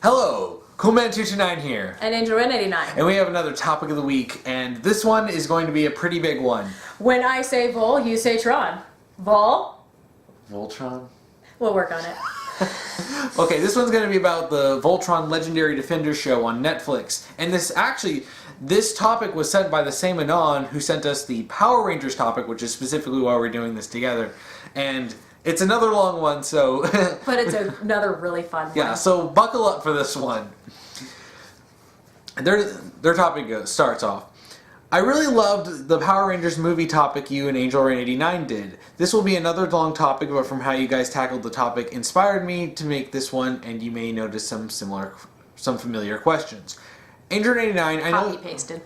Hello, Coolman229 here. And Angelrin89 And we have another topic of the week, and this one is going to be a pretty big one. When I say Vol, you say Tron. Vol? Voltron? We'll work on it. Okay, this one's going to be about the Voltron Legendary Defender show on Netflix. And this topic was sent by the same Anon who sent us the Power Rangers topic, which is specifically why we're doing this together. And it's another long one, so... But it's another really fun one. Yeah, so buckle up for this one. Their topic starts off. I really loved the Power Rangers movie topic you and Angelrin89 did. This will be another long topic, but from how you guys tackled the topic inspired me to make this one, and you may notice some familiar questions. Angelrin89, I know... Copy-pasted.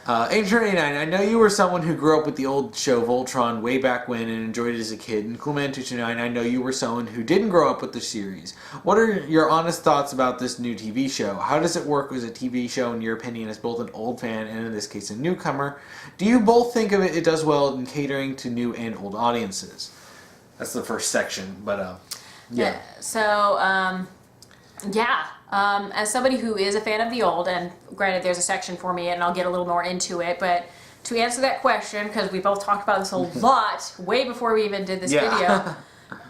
Angelrin89, I know you were someone who grew up with the old show Voltron way back when and enjoyed it as a kid. And Coolman229, I know you were someone who didn't grow up with the series. What are your honest thoughts about this new TV show? How does it work as a TV show in your opinion as both an old fan and in this case a newcomer? Do you both think of it does well in catering to new and old audiences? That's the first section, but yeah. As somebody who is a fan of the old, and granted there's a section for me and I'll get a little more into it, but to answer that question, because we both talked about this a lot way before we even did this video,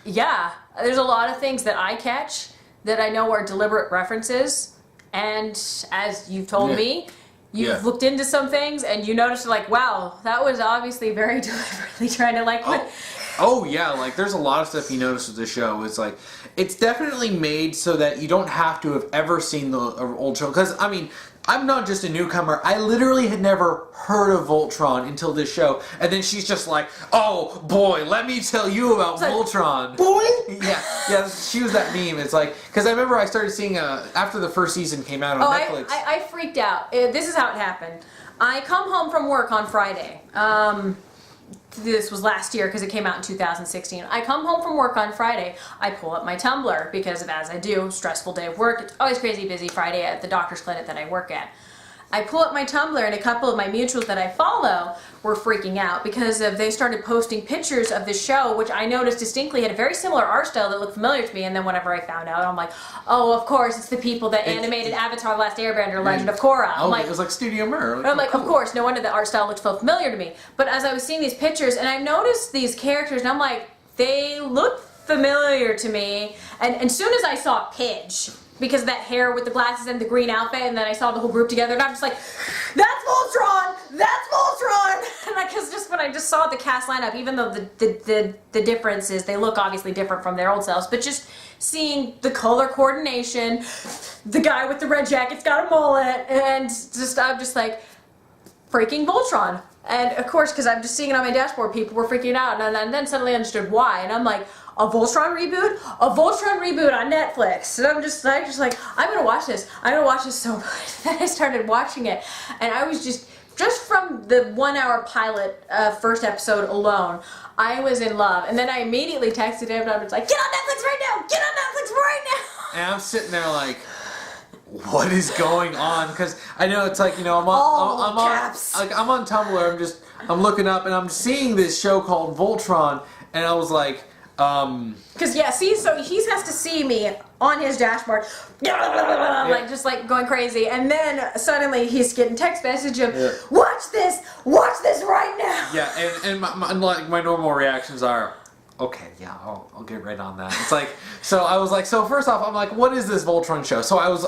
there's a lot of things that I catch that I know are deliberate references, and as you've told me, you've looked into some things and you noticed like, wow, that was obviously very deliberately trying to like... Oh yeah, like there's a lot of stuff you notice with the show. It's like, it's definitely made so that you don't have to have ever seen the old show. Because, I mean, I'm not just a newcomer. I literally had never heard of Voltron until this show. And then she's just like, oh boy, let me tell you about Voltron. Boy? Yeah, she was that meme. It's like, because I remember I started seeing, after the first season came out on Netflix. I freaked out. This is how it happened. I come home from work on Friday. This was last year because it came out in 2016. I come home from work on Friday. I pull up my Tumblr because of, as I do, stressful day of work. It's always crazy busy Friday at the doctor's clinic that I work at. I pull up my Tumblr and a couple of my mutuals that I follow were freaking out because they started posting pictures of the show, which I noticed distinctly had a very similar art style that looked familiar to me. And then whenever I found out, I'm like, oh, of course, it's the people that animated Avatar: The Last Airbender, Legend of Korra. Oh, it was like Studio Mir. I'm like, of course, no wonder the art style looked so familiar to me. But as I was seeing these pictures, and I noticed these characters, and I'm like, they look familiar to me. And as soon as I saw Pidge, because of that hair with the glasses and the green outfit, and then I saw the whole group together, and I'm just like, that's Voltron! That's Voltron! And because just when I just saw the cast lineup, even though the difference is they look obviously different from their old selves, but just seeing the color coordination, the guy with the red jacket's got a mullet, and just I'm just like, freaking Voltron. And of course, because I'm just seeing it on my dashboard, people were freaking out, and then suddenly I understood why, and I'm like, a Voltron reboot? A Voltron reboot on Netflix. And I'm just like, I'm gonna watch this. I'm gonna watch this so much. Then I started watching it, and I was just from the 1 hour pilot first episode alone, I was in love. And then I immediately texted him, and I was like, get on Netflix right now! Get on Netflix right now! And I'm sitting there like, what is going on? Because I know it's like, you know, I'm on Tumblr. I'm looking up and I'm seeing this show called Voltron, and I was like, because so he has to see me on his dashboard, like just like going crazy, and then suddenly he's getting text message of, watch this right now. Yeah, and my normal reactions are, okay, yeah, I'll get right on that. It's like, so I was like, so first off, I'm like, what is this Voltron show? So I was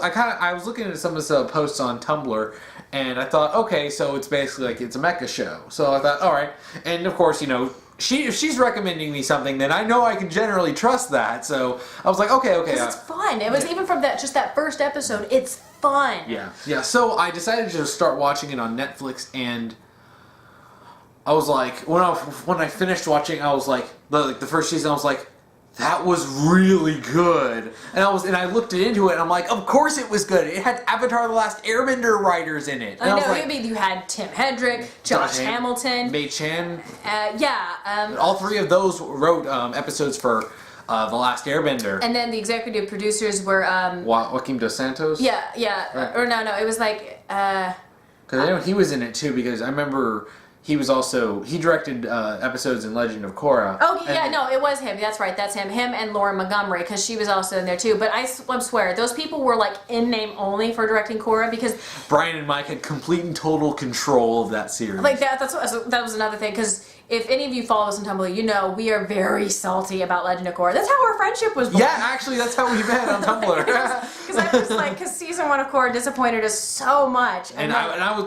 looking at some of the posts on Tumblr, and I thought, okay, so it's basically like, it's a mecha show. So I thought, all right, and of course, you know, if she's recommending me something, then I know I can generally trust that. So I was like, okay. Because it's fun. It was even from that first episode. It's fun. Yeah. So I decided to start watching it on Netflix, and I was like, when I finished watching, I was like, the first season, I was like, that was really good. And I looked into it, and I'm like, of course it was good. It had Avatar: The Last Airbender writers in it. And I know, like, you had Tim Hedrick, Josh Hamilton, Mei Chan. All three of those wrote episodes for The Last Airbender. And then the executive producers were Joaquim Dos Santos. Yeah. Right. Or no, it was like because I know he was in it too, because I remember he directed episodes in Legend of Korra. Oh yeah, no, it was him. That's right, that's him. Him and Laura Montgomery, because she was also in there too. But I swear, those people were like in name only for directing Korra, because Brian and Mike had complete and total control of that series. like that was another thing, because if any of you follow us on Tumblr, you know we are very salty about Legend of Korra. That's how our friendship was born. Yeah, actually, that's how we met on Tumblr. Because I was like, because season 1 of Korra disappointed us so much, And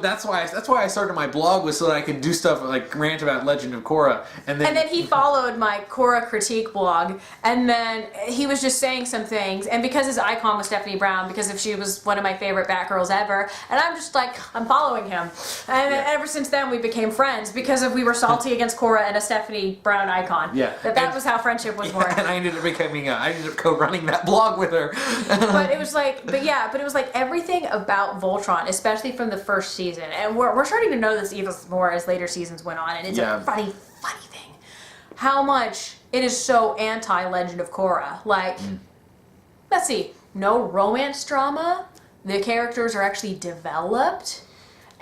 that's why I started my blog, was so that I could do stuff like rant about Legend of Korra, and then he followed my Korra critique blog, and then he was just saying some things, and because his icon was Stephanie Brown, because if she was one of my favorite Batgirls ever, and I'm just like, I'm following him, and ever since then we became friends because we were salty against Korra and a Stephanie Brown icon. Yeah, that was how friendship was born. And I ended up co-running that blog with her. But it was like, but it was like everything about Voltron, especially from the first season, and we're starting to know this even more as later seasons went on, and it's a funny thing, how much it is so anti-Legend of Korra. Like, let's see, no romance drama, the characters are actually developed.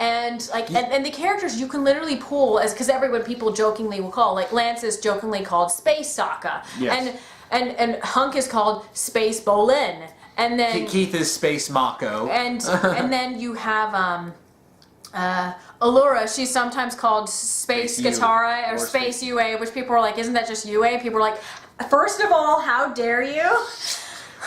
And like, and the characters you can literally pull as, because people jokingly will call, like Lance is jokingly called Space Sokka, and Hunk is called Space Bolin, and then Keith is Space Mako, and then you have Allura. She's sometimes called Space Katara or Space UA, which people are like, isn't that just UA? People are like, first of all, how dare you?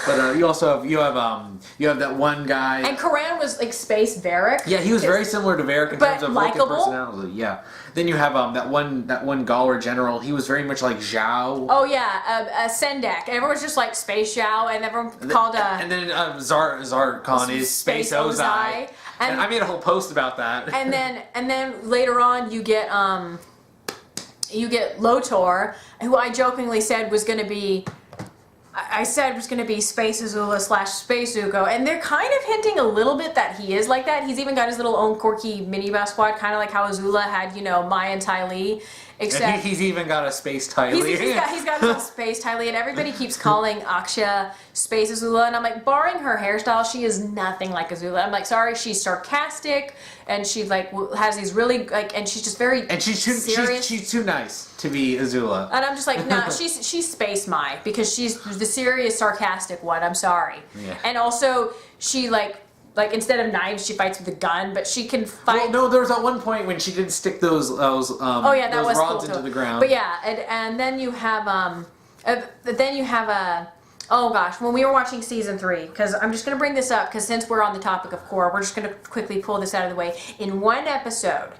But you also have that one guy. And Karan was like Space Varric. Yeah, he was very similar to Varric in terms of look and likable. personality. Yeah. Then you have that one Gawler general. He was very much like Zhao. Oh yeah, Sendek. Everyone's just like Space Zhao, and everyone called. And then Zarkon is Space Ozai. And I made a whole post about that. And then later on you get Lotor, who I jokingly said was going to be. I said was going to be Space Azula / Space Zuko, and they're kind of hinting a little bit that he is like that. He's even got his little own quirky minibus squad, kind of like how Azula had, Mai and Ty Lee. Except and he's even got a Space Ty Lee. He's got his little Space Ty Lee, and everybody keeps calling Aksha Space Azula, and I'm like, barring her hairstyle, she is nothing like Azula. I'm like, sorry, she's sarcastic, and she like has these really like, and she's just very serious. She's too nice to be Azula. And I'm just like, nah, she's Space Mai, because she's the serious, sarcastic one. I'm sorry. Yeah. And also, she like instead of knives, she fights with a gun, but she can fight. Well, no, there was at one point when she didn't stick those rods into the ground. But yeah, and then you have oh gosh, when we were watching season 3, because I'm just going to bring this up, because since we're on the topic of Korra, we're just going to quickly pull this out of the way. In one episode,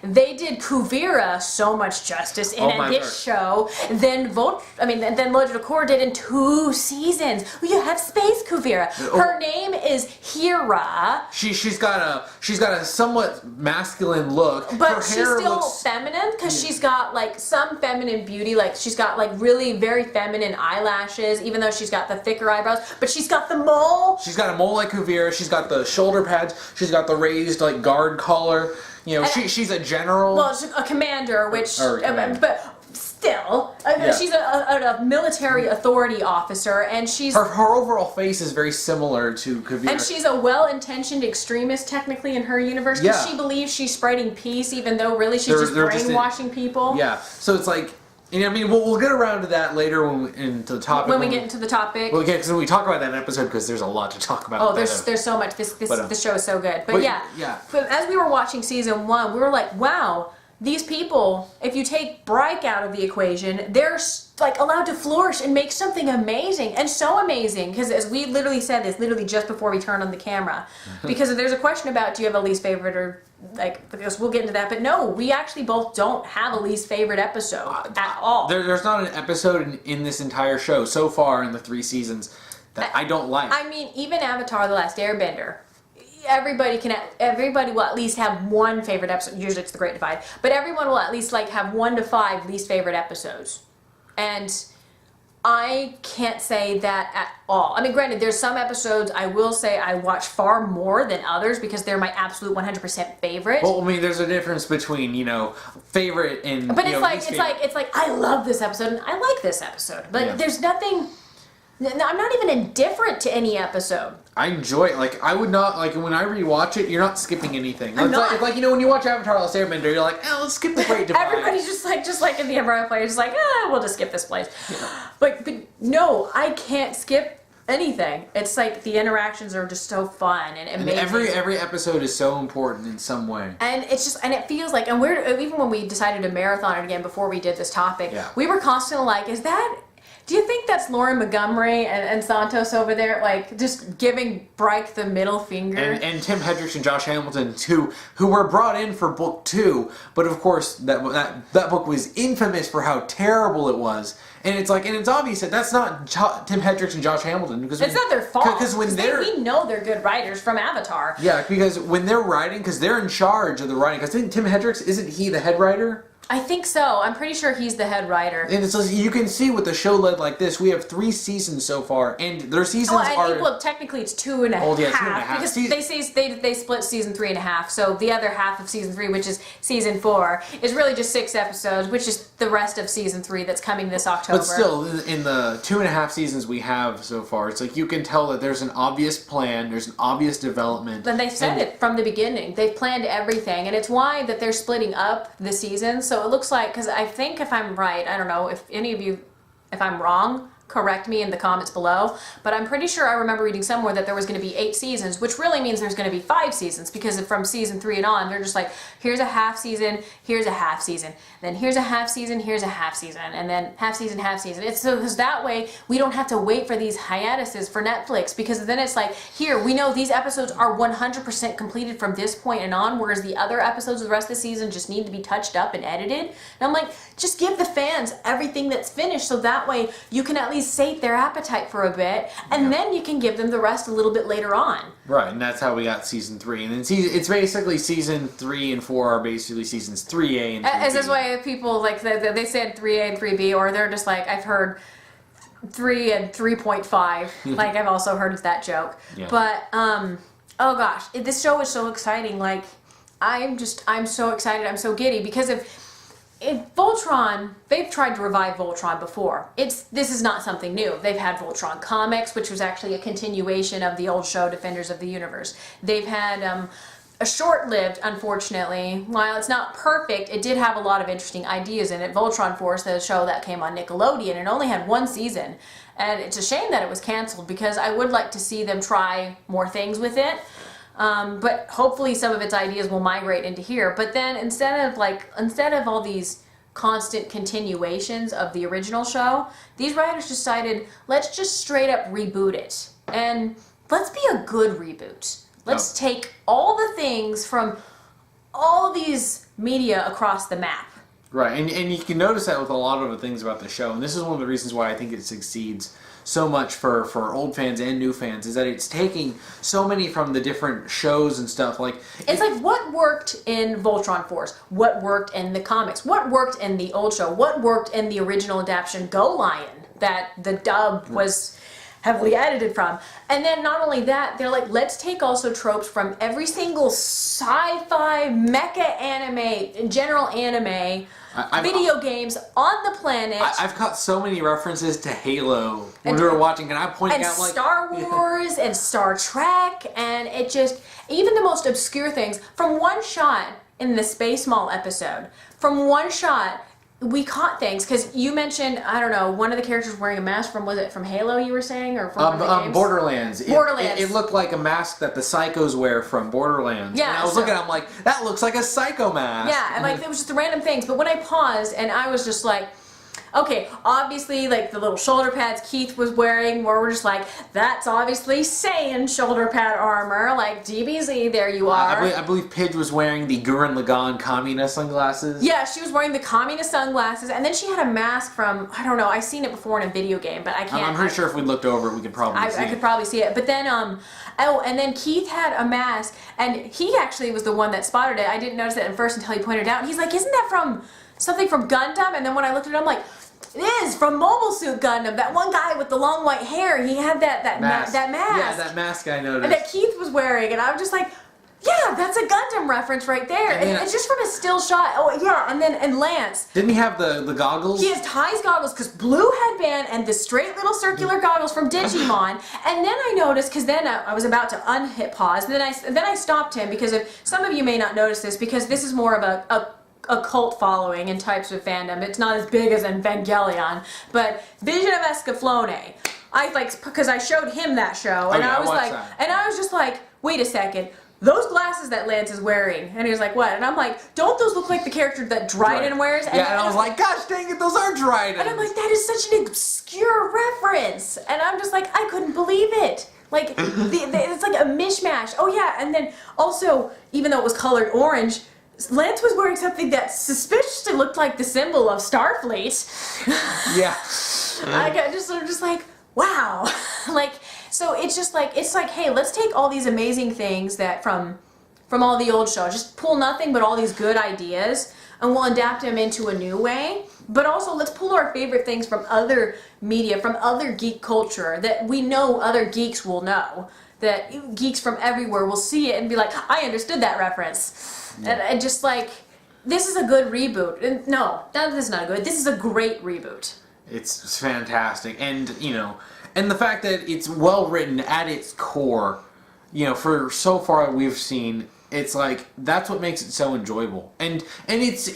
they did Kuvira so much justice in this show. Then Legend of Korra did in 2 seasons. You have Space Kuvira. Her name is Hera. She's got a somewhat masculine look, but her she's hair still looks feminine, because she's got like some feminine beauty. Like she's got like really very feminine eyelashes, even though she's got the thicker eyebrows. But she's got the mole. She's got a mole like Kuvira. She's got the shoulder pads. She's got the raised like guard collar. She's a general. Well, she's a commander, but still, she's a military authority officer, and she's her overall face is very similar to Kuvira. And she's a well-intentioned extremist, technically, in her universe, because she believes she's spreading peace, even though really she's just brainwashing people. Yeah, so it's like. We'll get around to that later when we get into the topic. Well, because we talk about that in an episode, because there's a lot to talk about. Oh, there's so much. This show is so good. But as we were watching season 1, we were like, wow, these people, if you take Bryke out of the equation, they're like allowed to flourish and make something amazing, and so amazing, because as we literally said this literally just before we turned on the camera, because there's a question about, do you have a least favorite, or like, because we'll get into that, but no, we actually both don't have a least favorite episode at all. There's not an episode in this entire show so far in the 3 seasons that I don't like. I mean, even Avatar: The Last Airbender, everybody will at least have one favorite episode. Usually it's The Great Divide, but everyone will at least like have 1 to 5 least favorite episodes, and I can't say that at all. I mean, granted, there's some episodes I will say I watch far more than others, because they're my absolute 100% favorite. Well, I mean, there's a difference between, favorite and, but it's like I love this episode and I like this episode, but there's nothing. I'm not even indifferent to any episode. I enjoy it. Like, I would not, like, when I rewatch it, you're not skipping anything. I'm not. It's like, you know, when you watch Avatar: The Last Airbender, you're like, oh, let's skip the Great Divide. Everybody's just like in the Umbrella Play, just like, we'll just skip this place. Yeah. But no, I can't skip anything. It's like the interactions are just so fun and amazing. And every episode is so important in some way. And it's just, and it feels like, and even when we decided to marathon it again before we did this topic, we were constantly like, do you think that's Lauren Montgomery and Santos over there, like, just giving Bryke the middle finger? And Tim Hedrick and Josh Hamilton, too, who were brought in for book 2, but of course, that book was infamous for how terrible it was. And it's like, and it's obvious that that's not Tim Hedrick and Josh Hamilton. Because it's not their fault. Because we know they're good writers from Avatar. Yeah, because when they're writing, because they're in charge of the writing. Because I think Tim Hedrick, isn't he the head writer? I think so. I'm pretty sure he's the head writer. And it's like, you can see with the show led like this, we have 3 seasons so far, and their seasons are... Well, technically it's 2.5. Oh, yeah, 2.5. Because they split season 3.5, so the other half of season 3, which is season 4, is really just 6 episodes, which is the rest of season 3 that's coming this October. But still, in the 2.5 seasons we have so far, it's like you can tell that there's an obvious plan, there's an obvious development. And they've said it from the beginning. They've planned everything, and it's why that they're splitting up the seasons. So it looks like, because I think if I'm right, I don't know if any of you, if I'm wrong, correct me in the comments below, but I'm pretty sure I remember reading somewhere that there was going to be 8 seasons, which really means there's going to be 5 seasons, because from season 3 and on, they're just like, here's a half season, here's a half season, then here's a half season, here's a half season, and then half season, half season. It's so because that way we don't have to wait for these hiatuses for Netflix, because then it's like, here, we know these episodes are 100% completed from this point and on, whereas the other episodes of the rest of the season just need to be touched up and edited. And I'm like, just give the fans everything that's finished, so that way you can at least sate their appetite for a bit, and then you can give them the rest a little bit later on. Right, and that's how we got season 3. And then it's basically season 3 and 4 are basically seasons 3A and 3B. As this way, people, like, they said 3A and 3B, or they're just like, I've heard 3 and 3.5. Like, I've also heard of that joke. Yeah. But, oh gosh, this show is so exciting. Like, I'm so excited, I'm so giddy, because Voltron, they've tried to revive Voltron before. This is not something new. They've had Voltron comics, which was actually a continuation of the old show Defenders of the Universe. They've had a short-lived, unfortunately, while it's not perfect, it did have a lot of interesting ideas in it. Voltron Force, the show that came on Nickelodeon, it only had 1 season. And it's a shame that it was canceled, because I would like to see them try more things with it. But hopefully some of its ideas will migrate into here. But then instead of all these constant continuations of the original show, these writers decided, let's just straight up reboot it. And let's be a good reboot. Let's take all the things from all these media across the map. Right, and you can notice that with a lot of the things about the show, and this is one of the reasons why I think it succeeds so much for old fans and new fans, is that it's taking so many from the different shows and stuff. Like, it's like, what worked in Voltron Force? What worked in the comics? What worked in the old show? What worked in the original adaptation Go Lion that the dub was heavily edited from? And then not only that, they're like, let's take also tropes from every single sci-fi, mecha anime, general anime, video games on the planet. I've caught so many references to Halo when we were watching, and I'm pointing out, like, Star Wars and Star Trek, and it just, even the most obscure things, from one shot in the Space Mall episode, from one shot, we caught things, because you mentioned, I don't know, one of the characters wearing a mask from, was it from Halo you were saying, or from one of the games? Borderlands. Borderlands. It looked like a mask that the psychos wear from Borderlands. Yeah. And I was looking at it, I'm like, that looks like a psycho mask. Yeah, and like, it was just the random things, but when I paused, and I was just like, okay, obviously, like, the little shoulder pads Keith was wearing, where we're just like, that's obviously Saiyan shoulder pad armor, like, DBZ, there you are. I believe Pidge was wearing the Gurren Lagann Kamina sunglasses. Yeah, she was wearing the Kamina sunglasses, and then she had a mask from, I don't know, I've seen it before in a video game, but I can't. I'm pretty sure if we looked over it, we could probably see it. I could probably see it, but then, oh, and then Keith had a mask, and he actually was the one that spotted it. I didn't notice it at first until he pointed it out, and he's like, isn't that from something from Gundam? And then when I looked at it, I'm like, it is from Mobile Suit Gundam. That one guy with the long white hair, he had that mask. Yeah, that mask I noticed. And that Keith was wearing, and I was just like, Yeah, that's a Gundam reference right there. And it's just from a still shot. Oh yeah, and Lance. Didn't he have the goggles? He has Ty's goggles because blue headband and the straight little circular goggles from Digimon. And then I noticed because then I was about to unhit pause. And then I stopped him because some of you may not notice this because this is more of a cult following in types of fandom. It's not as big as Evangelion, but Vision of Escaflowne. Because I showed him that show, and I was like, and I was just like, wait a second. Those glasses that Lance is wearing. And he was like, what? And I'm like, don't those look like the character that Dryden wears? And I was like, gosh dang it, those are Dryden. And I'm like, that is such an obscure reference. And I'm just like, I couldn't believe it. Like, it's like a mishmash. Oh yeah, and then also, even though it was colored orange, Lance was wearing something that suspiciously looked like the symbol of Starfleet. Yeah. I'm just like, wow. Like, so it's just like, hey, let's take all these amazing things that from all the old shows, just pull nothing but all these good ideas, and we'll adapt them into a new way. But also, let's pull our favorite things from other media, from other geek culture that we know other geeks will know. That geeks from everywhere will see it and be like, I understood that reference. Yeah. And just like, this is a good reboot. And no, this is not good. This is a great reboot. It's fantastic. And, and the fact that it's well written at its core, for so far we've seen, it's like that's what makes it so enjoyable. And it's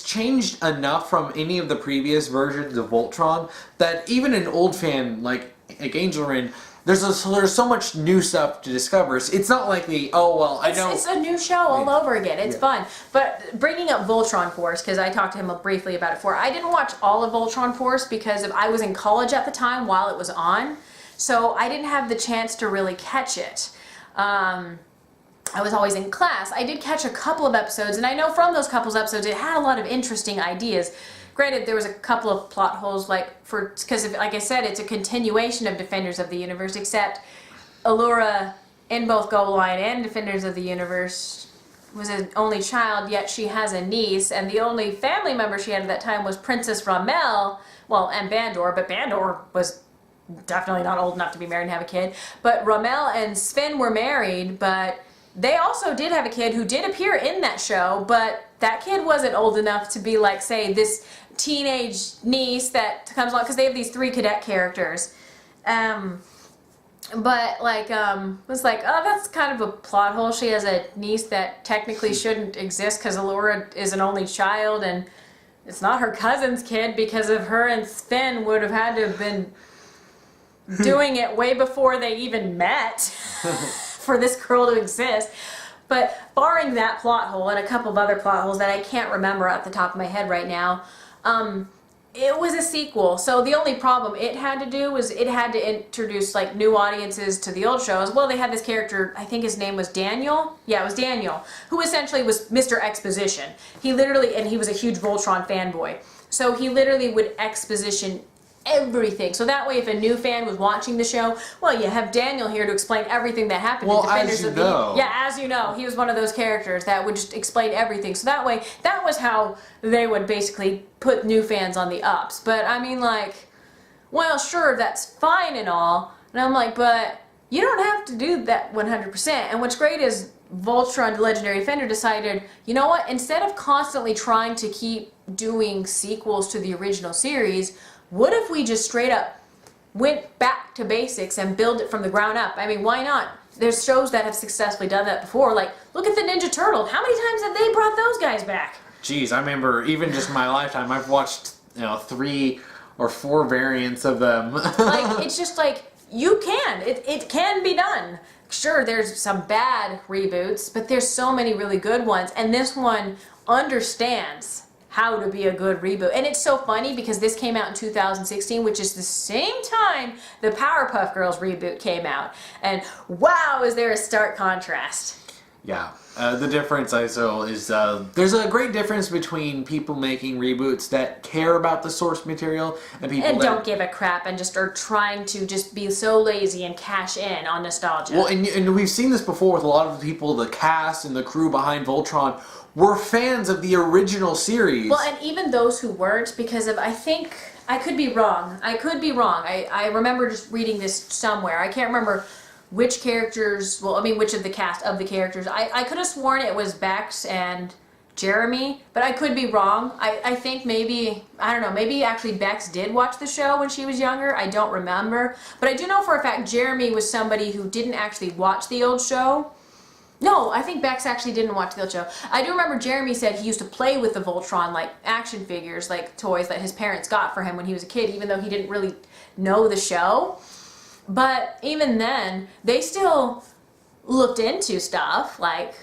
changed enough from any of the previous versions of Voltron that even an old fan like Angelrin, there's so much new stuff to discover. It's not like it's a new show all over again. It's fun. But bringing up Voltron Force, because I talked to him briefly about it before, I didn't watch all of Voltron Force because I was in college at the time while it was on, so I didn't have the chance to really catch it. I was always in class. I did catch a couple of episodes, and I know from those couple of episodes it had a lot of interesting ideas. Granted, there was a couple of plot holes, because like I said, it's a continuation of Defenders of the Universe, except Allura in both Go Line and Defenders of the Universe was an only child, yet she has a niece, and the only family member she had at that time was Princess Ramel, and Bandor, but Bandor was definitely not old enough to be married and have a kid. But Ramel and Sven were married, but they also did have a kid who did appear in that show, but that kid wasn't old enough to be like, say, this teenage niece that comes along, because they have these 3 cadet characters. But was like, oh, that's kind of a plot hole. She has a niece that technically shouldn't exist because Allura is an only child, and it's not her cousin's kid because of her and Sven would have had to have been doing it way before they even met for this girl to exist. But barring that plot hole and a couple of other plot holes that I can't remember at the top of my head right now, it was a sequel. So the only problem it had to do was it had to introduce new audiences to the old shows. Well, they had this character, I think his name was Daniel. Yeah, it was Daniel, who essentially was Mr. Exposition. He was a huge Voltron fanboy. So he literally would exposition everything. So that way, if a new fan was watching the show, well, you have Daniel here to explain everything that happened in Defenders of the... Yeah, as you know, he was one of those characters that would just explain everything. So that way, that was how they would basically put new fans on the ups. But I mean, well, sure, that's fine and all. And I'm like, but you don't have to do that 100%. And what's great is Voltron Legendary Defender decided, you know what, instead of constantly trying to keep doing sequels to the original series, what if we just straight up went back to basics and build it from the ground up? I mean, why not? There's shows that have successfully done that before. Look at the Ninja Turtles. How many times have they brought those guys back? Jeez, I remember even just my lifetime, I've watched 3 or 4 variants of them. It's just you can. It can be done. Sure, there's some bad reboots, but there's so many really good ones, and this one understands how to be a good reboot. And it's so funny because this came out in 2016, which is the same time the Powerpuff Girls reboot came out. And wow, is there a stark contrast. Yeah, the difference I saw is there's a great difference between people making reboots that care about the source material and people that don't give a crap and just are trying to just be so lazy and cash in on nostalgia. Well, and we've seen this before with a lot of the people, the cast and the crew behind Voltron were fans of the original series. Well, and even those who weren't, because of, I think, I could be wrong. I remember just reading this somewhere. I can't remember which characters, well, I mean, which of the cast of the characters. I could have sworn it was Bex and Jeremy, but I could be wrong. I think maybe, I don't know, maybe actually Bex did watch the show when she was younger. I don't remember. But I do know for a fact Jeremy was somebody who didn't actually watch the old show. No, I think Bex actually didn't watch the old show. I do remember Jeremy said he used to play with the Voltron, like action figures, like toys that his parents got for him when he was a kid, even though he didn't really know the show. But even then, they still looked into stuff, like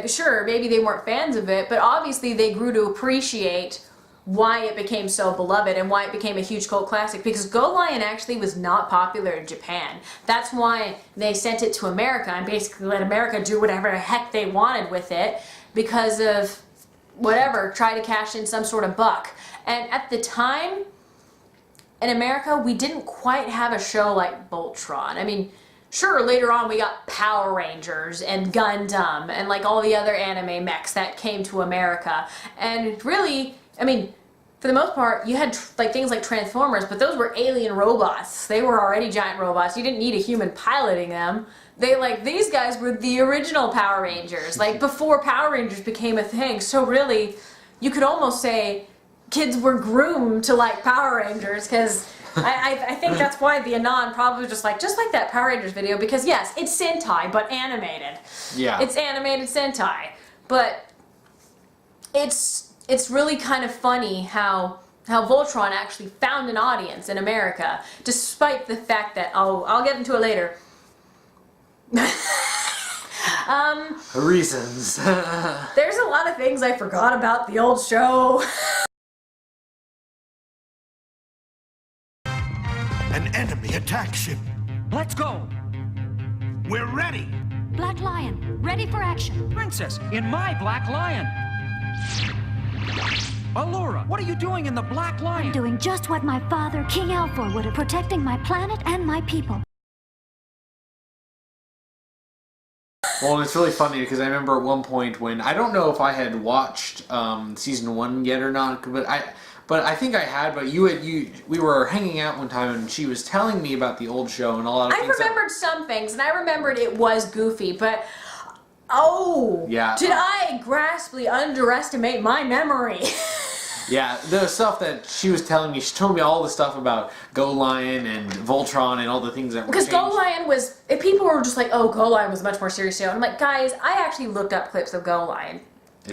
sure, maybe they weren't fans of it, but obviously they grew to appreciate why it became so beloved and why it became a huge cult classic, because Go Lion actually was not popular in Japan. That's why they sent it to America and basically let America do whatever the heck they wanted with it, because of whatever, try to cash in some sort of buck. And at the time, in America, we didn't quite have a show like Voltron. I mean, sure, later on we got Power Rangers and Gundam and like all the other anime mechs that came to America. And really, I mean, for the most part, you had like things like Transformers, but those were alien robots. They were already giant robots. You didn't need a human piloting them. These guys were the original Power Rangers, like before Power Rangers became a thing. So really, you could almost say kids were groomed to like Power Rangers, because I think that's why the Anon probably just like that Power Rangers video, because yes, it's Sentai, but animated. Yeah. It's animated Sentai. But it's really kind of funny how Voltron actually found an audience in America, despite the fact that, I'll get into it later. Reasons. There's a lot of things I forgot about the old show. An enemy attack ship. Let's go! We're ready. Black Lion, ready for action. Princess, in my Black Lion! Allura, what are you doing in the Black Lion? Doing just what my father, King Alfor, would have, protecting my planet and my people. Well, it's really funny because I remember at one point when, I don't know if I had watched season 1 yet or not, but I think I had. But we were hanging out one time and she was telling me about the old show and a lot of things. I remembered some things, and I remembered it was goofy, but yeah, did I grossly underestimate my memory? Yeah, the stuff that she was telling me, she told me all the stuff about Go Lion and Voltron and all the things that were changed. Because Go Lion was, people were just like, oh, Go Lion was a much more serious show. And I'm like, guys, I actually looked up clips of Go Lion.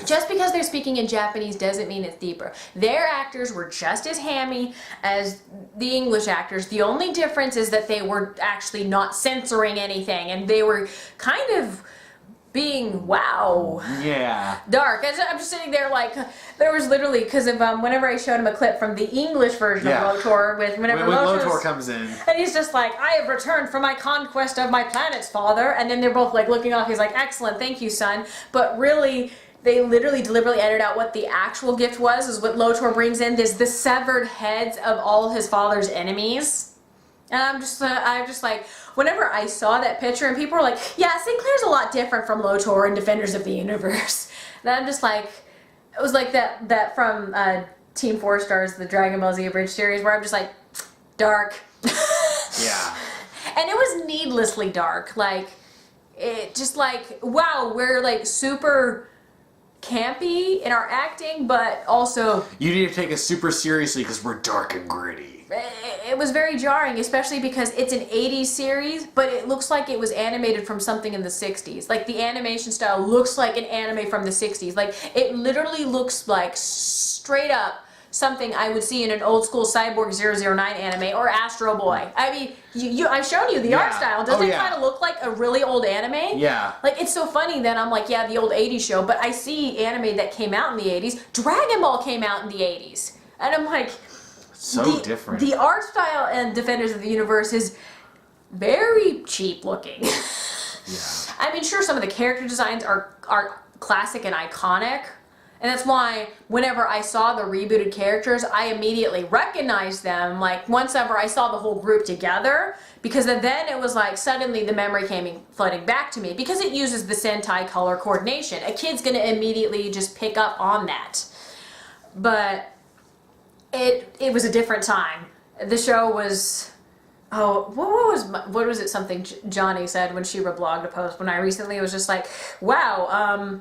Just because they're speaking in Japanese doesn't mean it's deeper. Their actors were just as hammy as the English actors. The only difference is that they were actually not censoring anything, and they were kind of being, wow, yeah, dark. I'm just sitting there like, there was literally, because of whenever I showed him a clip from the English version of Lotor, when Lotor comes in, and he's just like, I have returned from my conquest of my planets, father, and then they're both like looking off. He's like, excellent, thank you, son. But really, they literally deliberately edited out what the actual gift was, is what Lotor brings in. There's the severed heads of all his father's enemies. And I'm just like, whenever I saw that picture and people were like, yeah, Sinclair's a lot different from Lotor and Defenders of the Universe. And I'm just like, it was like that from Team 4 Stars, the Dragon Ball Z Abridged series, where I'm just like, dark. yeah. And it was needlessly dark. Like, it just like, wow, we're like super campy in our acting, but also you need to take us super seriously because we're dark and gritty. It was very jarring, especially because it's an 80s series, but it looks like it was animated from something in the 60s. Like, the animation style looks like an anime from the 60s. Like, it literally looks like straight up something I would see in an old school Cyborg 009 anime or Astro Boy. I mean, I've shown you the art style. Doesn't it kind of look like a really old anime? Yeah. Like, it's so funny that I'm like, yeah, the old 80s show, but I see anime that came out in the 80s. Dragon Ball came out in the 80s. And I'm like, so different. The art style in Defenders of the Universe is very cheap looking. Yeah. I mean, sure, some of the character designs are classic and iconic, and that's why whenever I saw the rebooted characters, I immediately recognized them. Like, once ever I saw the whole group together, because then it was like suddenly the memory came flooding back to me, because it uses the Sentai color coordination. A kid's gonna immediately just pick up on that. But it was a different time. The show was Oh, what was it? Something Johnny said when she reblogged a post when I recently was just like, wow,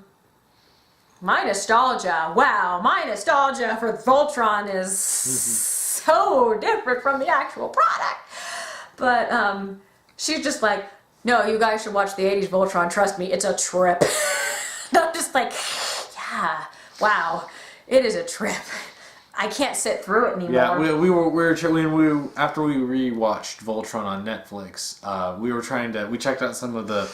my nostalgia for Voltron is so different from the actual product. But she's just like, no, you guys should watch the 80s Voltron. Trust me, it's a trip. And I'm just like, yeah, wow, it is a trip. I can't sit through it anymore. Yeah, after we rewatched Voltron on Netflix, we checked out some of the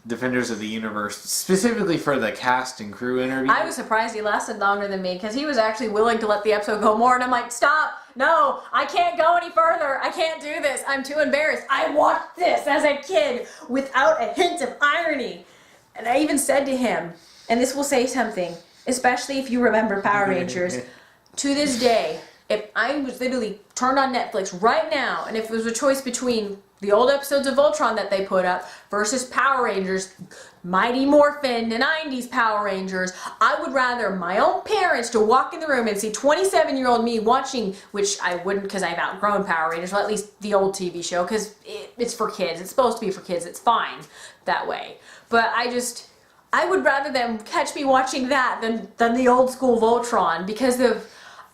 Defenders of the Universe, specifically for the cast and crew interview. I was surprised he lasted longer than me because he was actually willing to let the episode go more, and I'm like, stop, no, I can't go any further. I can't do this. I'm too embarrassed. I watched this as a kid without a hint of irony. And I even said to him, and this will say something, especially if you remember Power Rangers, to this day, if I was literally turned on Netflix right now, and if it was a choice between the old episodes of Voltron that they put up versus Power Rangers, Mighty Morphin, the 90s Power Rangers, I would rather my own parents to walk in the room and see 27-year-old me watching, which I wouldn't because I've outgrown Power Rangers, well, at least the old TV show, because it's for kids. It's supposed to be for kids. It's fine that way. But I would rather them catch me watching that than the old school Voltron because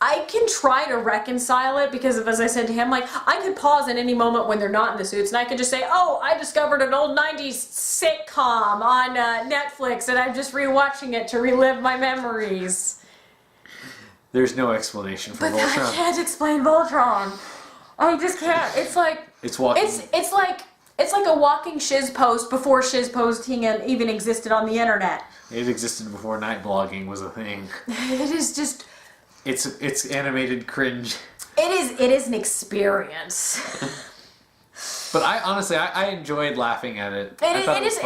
I can try to reconcile it because of, as I said to him, like, I could pause at any moment when they're not in the suits and I could just say, oh, I discovered an old 90s sitcom on Netflix and I'm just rewatching it to relive my memories. There's no explanation for But Voltron. I can't explain Voltron. I just can't. It's like... It's walking. It's like a walking shiz post before shiz posting even existed on the internet. It existed before night blogging was a thing. It is just... It's animated cringe. It is an experience. But I honestly enjoyed laughing at it. It is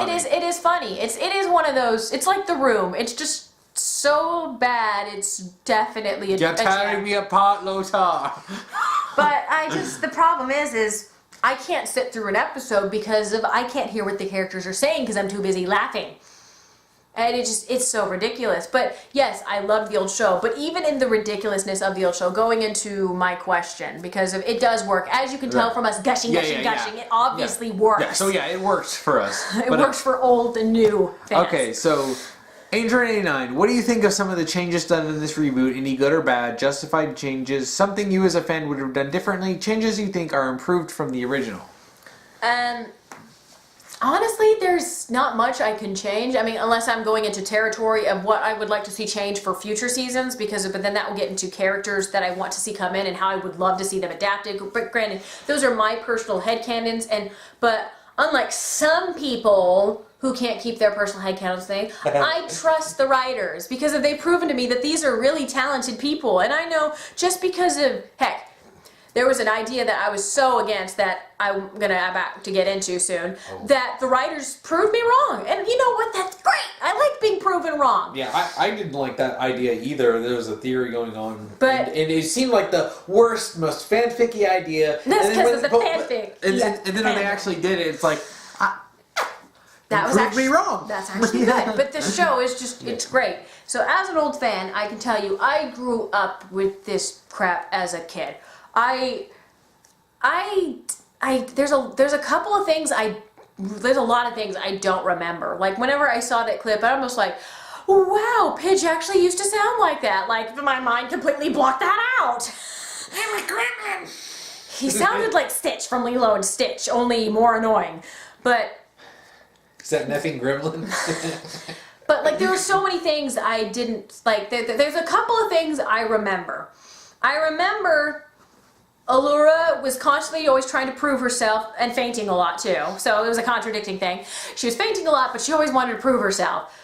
funny. It is one of those. It's like The Room. It's just so bad. It's definitely You're tearing me apart, Lothar. But the problem is I can't sit through an episode because I can't hear what the characters are saying because I'm too busy laughing. And it's so ridiculous. But yes, I love the old show. But even in the ridiculousness of the old show, going into my question, because it does work. As you can tell from us gushing, it obviously works. Yeah, so it works for us. It works for old and new fans. Okay, so Angelrin89 I, what do you think of some of the changes done in this reboot? Any good or bad? Justified changes? Something you as a fan would have done differently? Changes you think are improved from the original? Honestly, there's not much I can change. I mean, unless I'm going into territory of what I would like to see change for future seasons, but then that will get into characters that I want to see come in and how I would love to see them adapted. But granted, those are my personal headcanons, but unlike some people who can't keep their personal headcanons thing, I trust the writers because they've proven to me that these are really talented people. And I know just because of, heck, there was an idea that I was so against that I'm going to about to get into soon, that the writers proved me wrong. And you know what? That's great. I like being proven wrong. Yeah, I didn't like that idea either. There was a theory going on. But and it seemed like the worst, most fanficky idea. That's because of the fanfic. And then when they actually did it, it's like, that was proved me wrong. That's actually good. But the show is just, it's great. So as an old fan, I can tell you, I grew up with this crap as a kid. There's a couple of things there's a lot of things I don't remember. Like whenever I saw that clip, I'm almost like, wow, Pidge actually used to sound like that. Like my mind completely blocked that out. I'm a gremlin. He sounded like Stitch from Lilo and Stitch, only more annoying. But is that nothing gremlin? But like there were so many things I didn't like. There's a couple of things I remember. I remember Allura was constantly always trying to prove herself and fainting a lot too. So it was a contradicting thing. She was fainting a lot, but she always wanted to prove herself.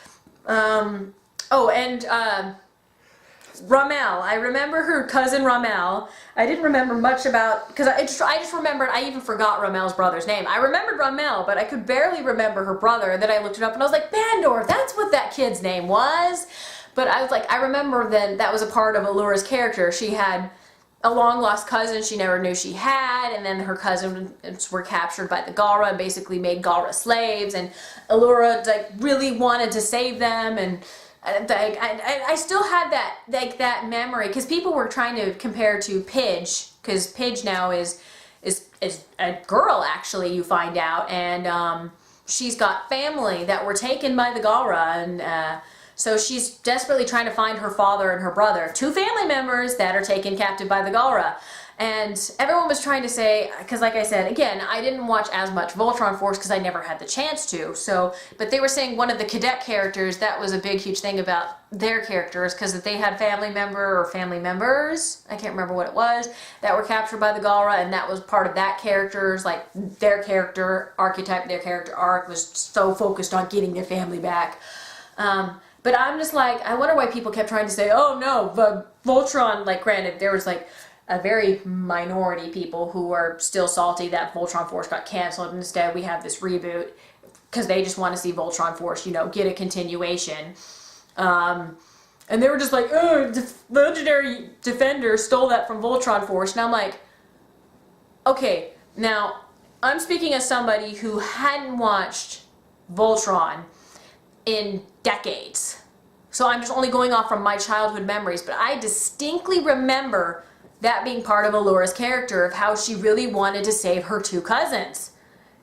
Ramel. I remember her cousin Ramel. I didn't remember much about, because I just remembered, I even forgot Ramel's brother's name. I remembered Ramel, but I could barely remember her brother. And then I looked it up and I was like, Bandor, that's what that kid's name was. But I was like, I remember that was a part of Allura's character. She had a long lost cousin she never knew she had, and then her cousins were captured by the Galra and basically made Galra slaves, and Allura really wanted to save them, and I still had that memory because people were trying to compare to Pidge, because Pidge now is is a girl, actually, you find out, and she's got family that were taken by the Galra, and so she's desperately trying to find her father and her brother, 2 family members that are taken captive by the Galra. And everyone was trying to say, because like I said, again, I didn't watch as much Voltron Force because I never had the chance to. So, but they were saying one of the cadet characters, that was a big, huge thing about their characters, because they had family member or family members, I can't remember what it was, that were captured by the Galra, and that was part of that character's, like, their character archetype, their character arc was so focused on getting their family back. But I'm just like, I wonder why people kept trying to say, oh no, the Voltron, like, granted, there was like a very minority people who are still salty that Voltron Force got canceled, and instead we have this reboot because they just want to see Voltron Force, you know, get a continuation. And they were just like, oh, Legendary Defender stole that from Voltron Force, and I'm like, okay, now I'm speaking as somebody who hadn't watched Voltron in decades, so I'm just only going off from my childhood memories, but I distinctly remember that being part of Allura's character, of how she really wanted to save her 2 cousins.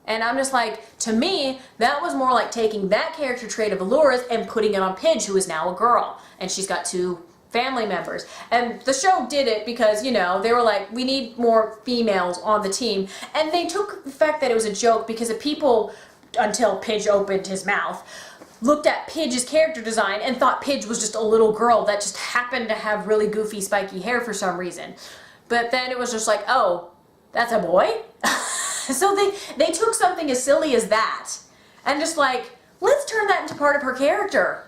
And I'm just like, to me, that was more like taking that character trait of Allura's and putting it on Pidge, who is now a girl, and she's got 2 family members. And the show did it because, you know, they were like, we need more females on the team, and they took the fact that it was a joke because the people, until Pidge opened his mouth, looked at Pidge's character design and thought Pidge was just a little girl that just happened to have really goofy, spiky hair for some reason. But then it was just like, oh, that's a boy? So they took something as silly as that and just like, let's turn that into part of her character.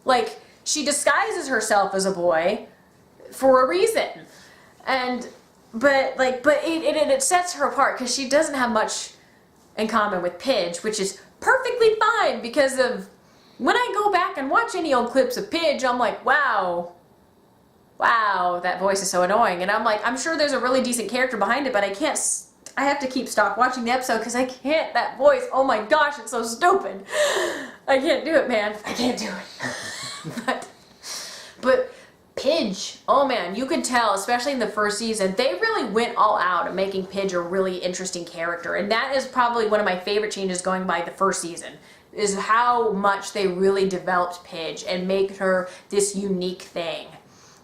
Like, she disguises herself as a boy for a reason. But it sets her apart because she doesn't have much in common with Pidge, which is perfectly fine, because of when I go back and watch any old clips of Pidge, I'm like, wow, that voice is so annoying. And I'm like, I'm sure there's a really decent character behind it, but I have to stop watching the episode because I can't, that voice, oh my gosh, it's so stupid. I can't do it, man. I can't do it. But Pidge, oh man, you could tell, especially in the first season, they really went all out at making Pidge a really interesting character. And that is probably one of my favorite changes going by the first season, is how much they really developed Pidge and made her this unique thing.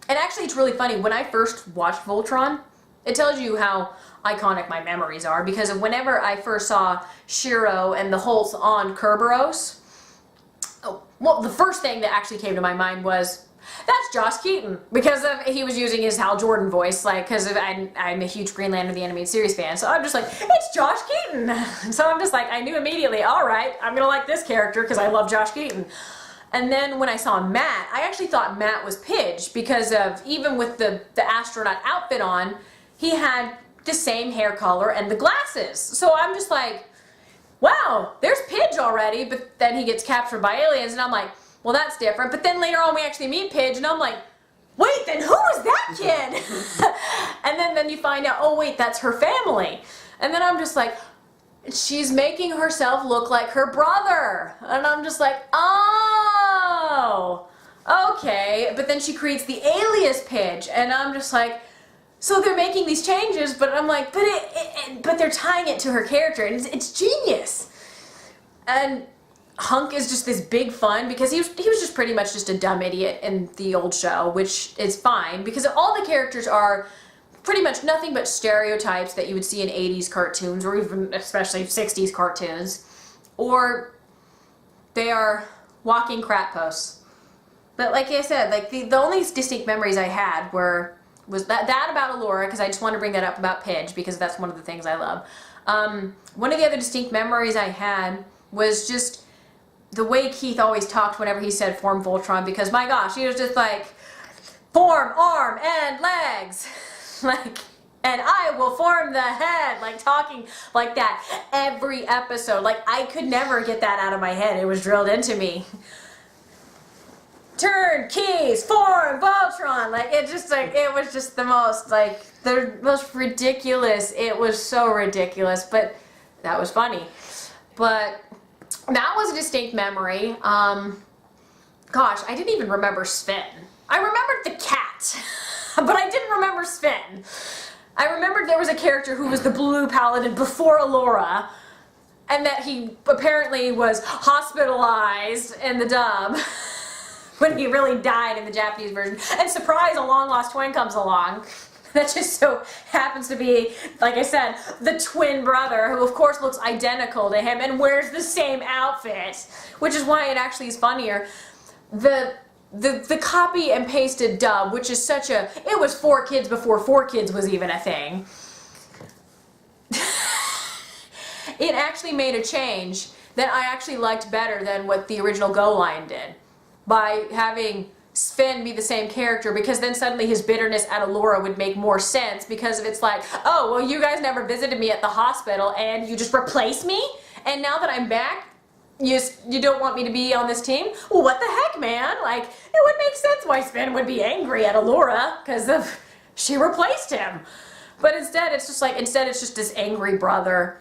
And actually, it's really funny, when I first watched Voltron, it tells you how iconic my memories are, because of whenever I first saw Shiro and the Holtz on Kerberos, well, the first thing that actually came to my mind was, that's Josh Keaton, because he was using his Hal Jordan voice, like, because I'm a huge Green Lantern the Animated Series fan, so I'm just like, it's Josh Keaton. So I'm just like, I knew immediately, all right, I'm gonna like this character because I love Josh Keaton. And then when I saw Matt, I actually thought Matt was Pidge, because of, even with the astronaut outfit on, he had the same hair color and the glasses. So I'm just like, wow, there's Pidge already, but then he gets captured by aliens, and I'm like, well, that's different. But then later on we actually meet Pidge, and I'm like, wait, then who is that kid? And then you find out, oh wait, that's her family. And then I'm just like, she's making herself look like her brother. And I'm just like, oh, okay. But then she creates the alias Pidge, and I'm just like, so they're making these changes, but I'm like, but they're tying it to her character, and it's genius. And Hunk is just this big fun, because he was just pretty much just a dumb idiot in the old show, which is fine, because all the characters are pretty much nothing but stereotypes that you would see in 80s cartoons, or even especially 60s cartoons, or they are walking crap posts. But like I said, like the only distinct memories I had was that about Allura, because I just want to bring that up about Pidge, because that's one of the things I love. One of the other distinct memories I had was just the way Keith always talked whenever he said form Voltron, because my gosh, he was just like, form arm and legs, like, and I will form the head, like talking like that every episode. Like, I could never get that out of my head. It was drilled into me. Turn, keys, form, Voltron. Like, it was just the most, like, the most ridiculous. It was so ridiculous, but that was funny. But that was a distinct memory. Gosh, I didn't even remember Sven. I remembered the cat, but I didn't remember Sven. I remembered there was a character who was the Blue Paladin before Allura, and that he apparently was hospitalized in the dub when he really died in the Japanese version. And surprise, a long-lost twin comes along. That just so happens to be, like I said, the twin brother, who of course looks identical to him and wears the same outfit, which is why it actually is funnier. The copy and pasted dub, which is such a, it was 4Kids before 4Kids was even a thing. It actually made a change that I actually liked better than what the original Go line did, by having Sven be the same character, because then suddenly his bitterness at Allura would make more sense, because it's like, oh, well, you guys never visited me at the hospital and you just replaced me, and now that I'm back, you don't want me to be on this team? Well, what the heck, man? Like, it would make sense why Sven would be angry at Allura, because she replaced him. But instead, it's just like, it's just this angry brother,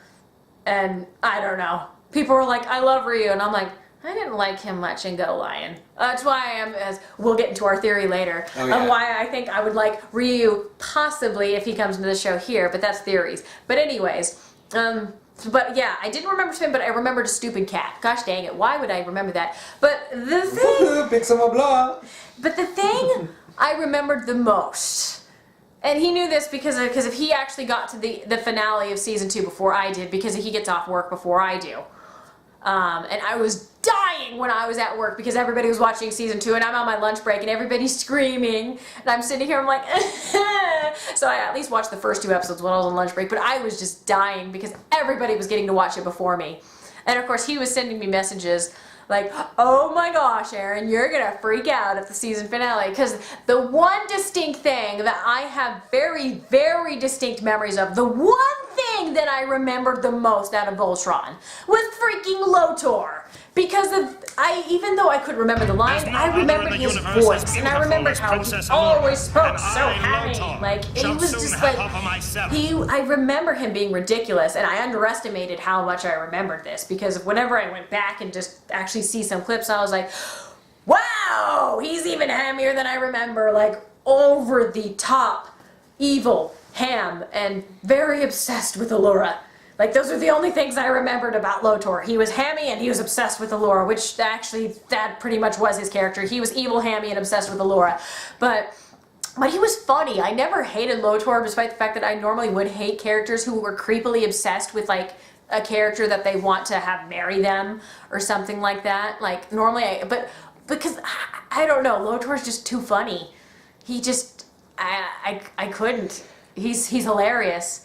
and I don't know. People were like, I love Ryu, and I'm like, I didn't like him much in Go Lion. That's why I am, as we'll get into our theory later, of why I think I would like Ryu, possibly, if he comes into the show here, but that's theories. But anyways, but yeah, I didn't remember Sven, but I remembered a stupid cat. Gosh dang it, why would I remember that? But the thing... But the thing I remembered the most, and he knew this because if he actually got to the finale of season 2 before I did, because he gets off work before I do. And I was dying when I was at work because everybody was watching season 2 and I'm on my lunch break and everybody's screaming and I'm sitting here, I'm like, so I at least watched the first 2 episodes when I was on lunch break, but I was just dying because everybody was getting to watch it before me. And of course he was sending me messages like, oh my gosh, Aaron, you're gonna freak out at the season finale, because the one distinct thing that I have very, very distinct memories of, the one thing that I remembered the most out of Voltron was freaking Lotor. Because even though I couldn't remember the line, I remembered his voice, and I remembered how he always spoke so happy. Like, he was just like, I remember him being ridiculous, and I underestimated how much I remembered this, because whenever I went back and just actually see some clips, I was like, wow, he's even hammier than I remember, like, over the top, evil, ham, and very obsessed with Allura. Like, those are the only things I remembered about Lotor. He was hammy and he was obsessed with Allura, which actually, that pretty much was his character. He was evil, hammy, and obsessed with Allura. But he was funny. I never hated Lotor, despite the fact that I normally would hate characters who were creepily obsessed with, like, a character that they want to have marry them or something like that. Like, normally but because, I don't know, Lotor's just too funny. He just, I couldn't. He's hilarious.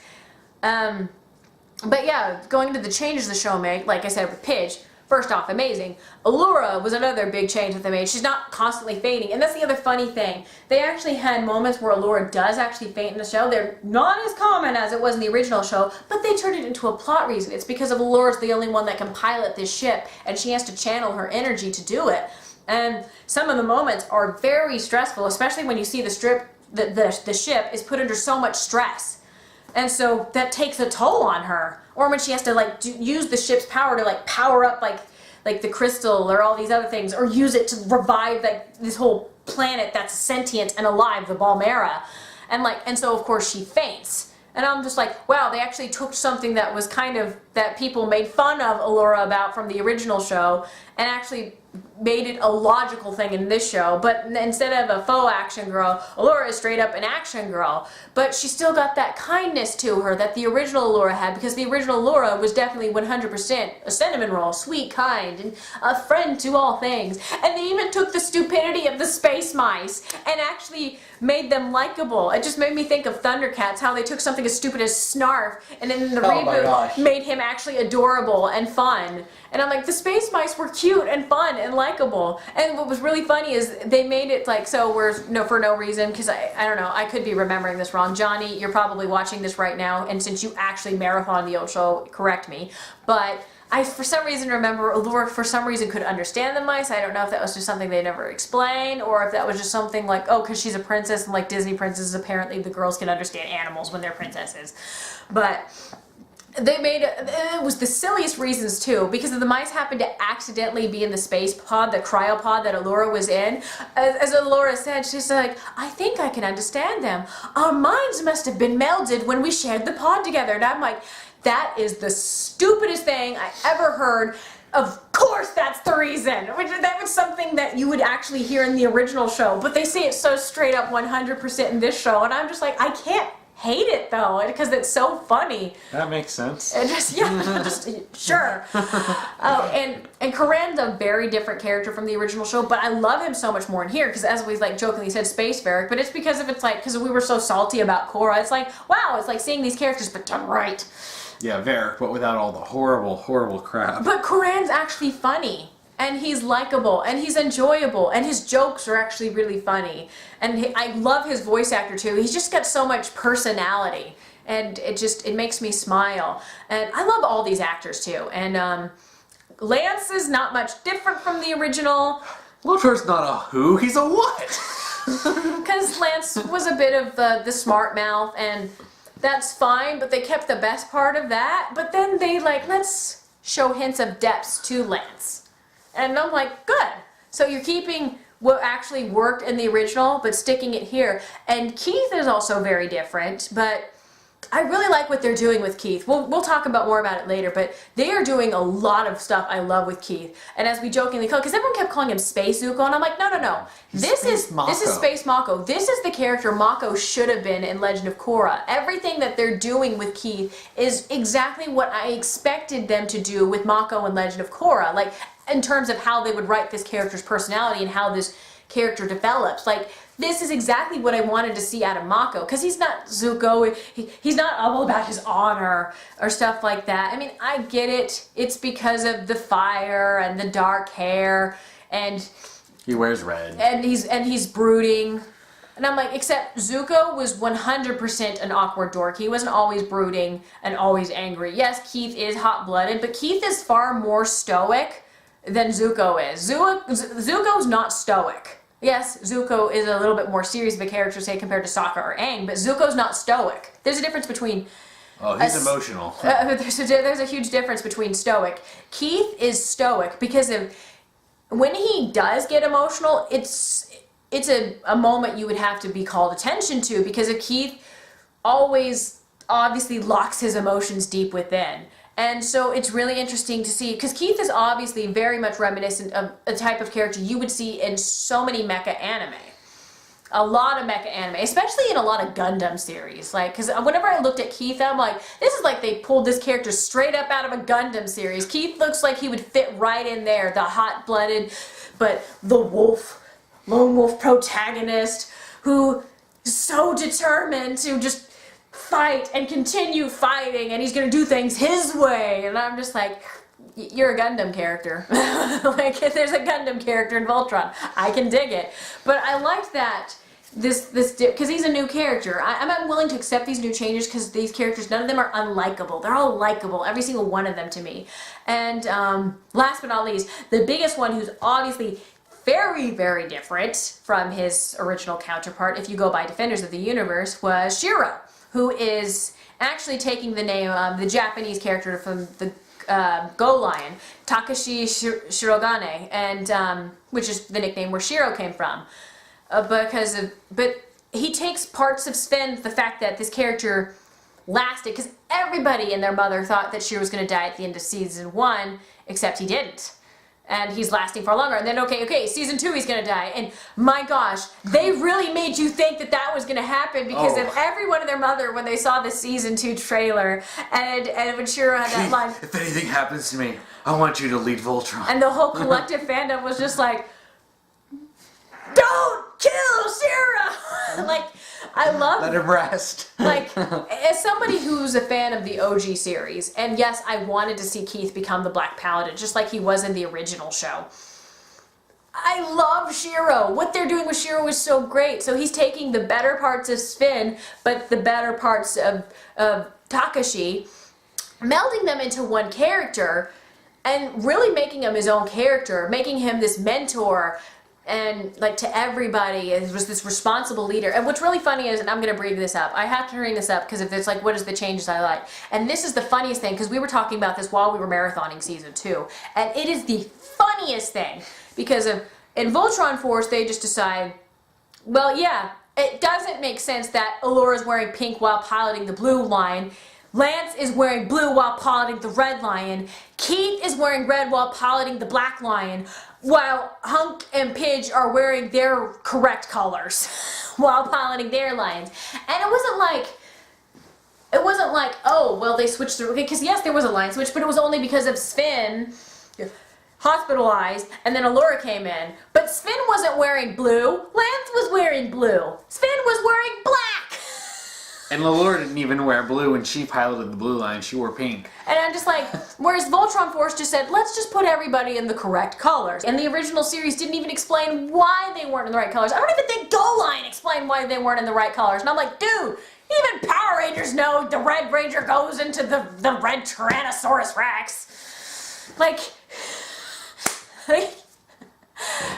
But yeah, going to the changes the show made, like I said with Pidge, first off, amazing. Allura was another big change that they made. She's not constantly fainting, and that's the other funny thing. They actually had moments where Allura does actually faint in the show. They're not as common as it was in the original show, but they turned it into a plot reason. It's because of Allura's the only one that can pilot this ship, and she has to channel her energy to do it. And some of the moments are very stressful, especially when you see the ship is put under so much stress. And so that takes a toll on her. Or when she has to like use the ship's power to like power up like the crystal or all these other things, or use it to revive like this whole planet that's sentient and alive, the Balmera. And so of course she faints. And I'm just like, wow, they actually took something that was kind of, that people made fun of Allura about from the original show, and actually made it a logical thing in this show. But instead of a faux action girl, Allura is straight up an action girl. But she still got that kindness to her that the original Allura had, because the original Allura was definitely 100% a cinnamon roll, sweet, kind, and a friend to all things. And they even took the stupidity of the space mice and actually made them likable. It just made me think of Thundercats, how they took something as stupid as Snarf, and then in the reboot made him actually adorable and fun. And I'm like, the space mice were cute and fun and likable. And what was really funny is they made it like, so for no reason, because I don't know, I could be remembering this wrong. Johnny, you're probably watching this right now, and since you actually marathoned the old show, correct me. But I, for some reason, remember Allura for some reason could understand the mice. I don't know if that was just something they never explained, or if that was just something like, oh, because she's a princess, and like Disney princesses, apparently the girls can understand animals when they're princesses. But They made it was the silliest reasons too, because the mice happened to accidentally be in the space pod, the cryopod that Allura was in. As Allura said, she's like, I think I can understand them. Our minds must have been melded when we shared the pod together. And I'm like, that is the stupidest thing I ever heard. Of course that's the reason. That was something that you would actually hear in the original show, but they say it so straight up 100% in this show, and I'm just like, I can't hate it though, because it's so funny. That makes sense. And just, yeah, just, sure. And Coran's a very different character from the original show, but I love him so much more in here, because as we like jokingly said, Space Varric, but it's because because we were so salty about Korra. It's like, wow, it's like seeing these characters but done right. Yeah, Varric, but without all the horrible, horrible crap. But Coran's actually funny, and he's likable, and he's enjoyable, and his jokes are actually really funny. And I love his voice actor too. He's just got so much personality, and it makes me smile. And I love all these actors too. And Lance is not much different from the original. Luthor's not a who, he's a what? Because Lance was a bit of the smart mouth, and that's fine, but they kept the best part of that. But then they let's show hints of depths to Lance. And I'm like, good. So you're keeping what actually worked in the original, but sticking it here. And Keith is also very different, but I really like what they're doing with Keith. We'll talk more about it later, but they are doing a lot of stuff I love with Keith. And as we jokingly call, because everyone kept calling him Space Zuko, and I'm like, no. This is Space Mako. This is the character Mako should have been in Legend of Korra. Everything that they're doing with Keith is exactly what I expected them to do with Mako in Legend of Korra. Like, in terms of how they would write this character's personality and how this character develops. Like, this is exactly what I wanted to see out of Mako, because he's not Zuko, he's not all about his honor or stuff like that. I mean, I get it. It's because of the fire and the dark hair, and he wears red. And he's brooding. And I'm like, except Zuko was 100% an awkward dork. He wasn't always brooding and always angry. Yes, Keith is hot-blooded, but Keith is far more stoic than Zuko is. Zuko's not stoic. Yes, Zuko is a little bit more serious of a character, say, compared to Sokka or Aang, but Zuko's not stoic. There's a difference between... Oh, he's emotional. There's a huge difference between stoic. Keith is stoic because of... When he does get emotional, it's a moment you would have to be called attention to, because of Keith always obviously locks his emotions deep within. And so it's really interesting to see, because Keith is obviously very much reminiscent of a type of character you would see in so many mecha anime. A lot of mecha anime, especially in a lot of Gundam series. Like, because whenever I looked at Keith, I'm like, this is like they pulled this character straight up out of a Gundam series. Keith looks like he would fit right in there, the hot-blooded, but the lone wolf protagonist who is so determined to just fight and continue fighting, and he's gonna do things his way. And I'm just like, you're a Gundam character. Like, if there's a Gundam character in Voltron, I can dig it. But I liked that this because he's a new character. I'm willing to accept these new changes, because these characters, none of them are unlikable. They're all likable, every single one of them to me. And last but not least, the biggest one, who's obviously very, very different from his original counterpart, if you go by Defenders of the Universe, was Shiro, who is actually taking the name of the Japanese character from the Go Lion, Takashi Shirogane, and which is the nickname where Shiro came from. But he takes parts of Sven, the fact that this character lasted, because everybody and their mother thought that Shiro was going to die at the end of season 1, except he didn't. And he's lasting far longer. And then, okay, season 2 he's gonna die. And my gosh, they really made you think that was gonna happen, because of everyone and their mother when they saw the season 2 trailer. And when Shiro had that line, if anything happens to me, I want you to lead Voltron. And the whole collective fandom was just like, don't kill Shiro! Like, I love... Let him rest. Like, as somebody who's a fan of the OG series, and yes, I wanted to see Keith become the Black Paladin, just like he was in the original show. I love Shiro. What they're doing with Shiro is so great. So he's taking the better parts of Sven, but the better parts of Takashi, melding them into one character, and really making him his own character, making him this mentor. and like to everybody, it was this responsible leader. And what's really funny is, and I'm gonna bring this up, I have to bring this up because if it's like, what is the changes I like? And this is the funniest thing, because we were talking about this while we were marathoning season 2, and it is the funniest thing, because in Voltron Force they just decide, well, yeah, it doesn't make sense that Allura's wearing pink while piloting the blue lion. Lance is wearing blue while piloting the red lion. Keith is wearing red while piloting the black lion, while Hunk and Pidge are wearing their correct colors while piloting their lions. And it wasn't like, oh, well, they switched the, because yes, there was a line switch, but it was only because of Sven hospitalized, and then Allura came in. But Sven wasn't wearing blue. Lance was wearing blue. Sven was wearing black. And Allura didn't even wear blue when she piloted the blue line. She wore pink. And I'm just like, whereas Voltron Force just said, let's just put everybody in the correct colors. And the original series didn't even explain why they weren't in the right colors. I don't even think Go Line explained why they weren't in the right colors. And I'm like, dude, even Power Rangers know the Red Ranger goes into the red Tyrannosaurus Rex. Like,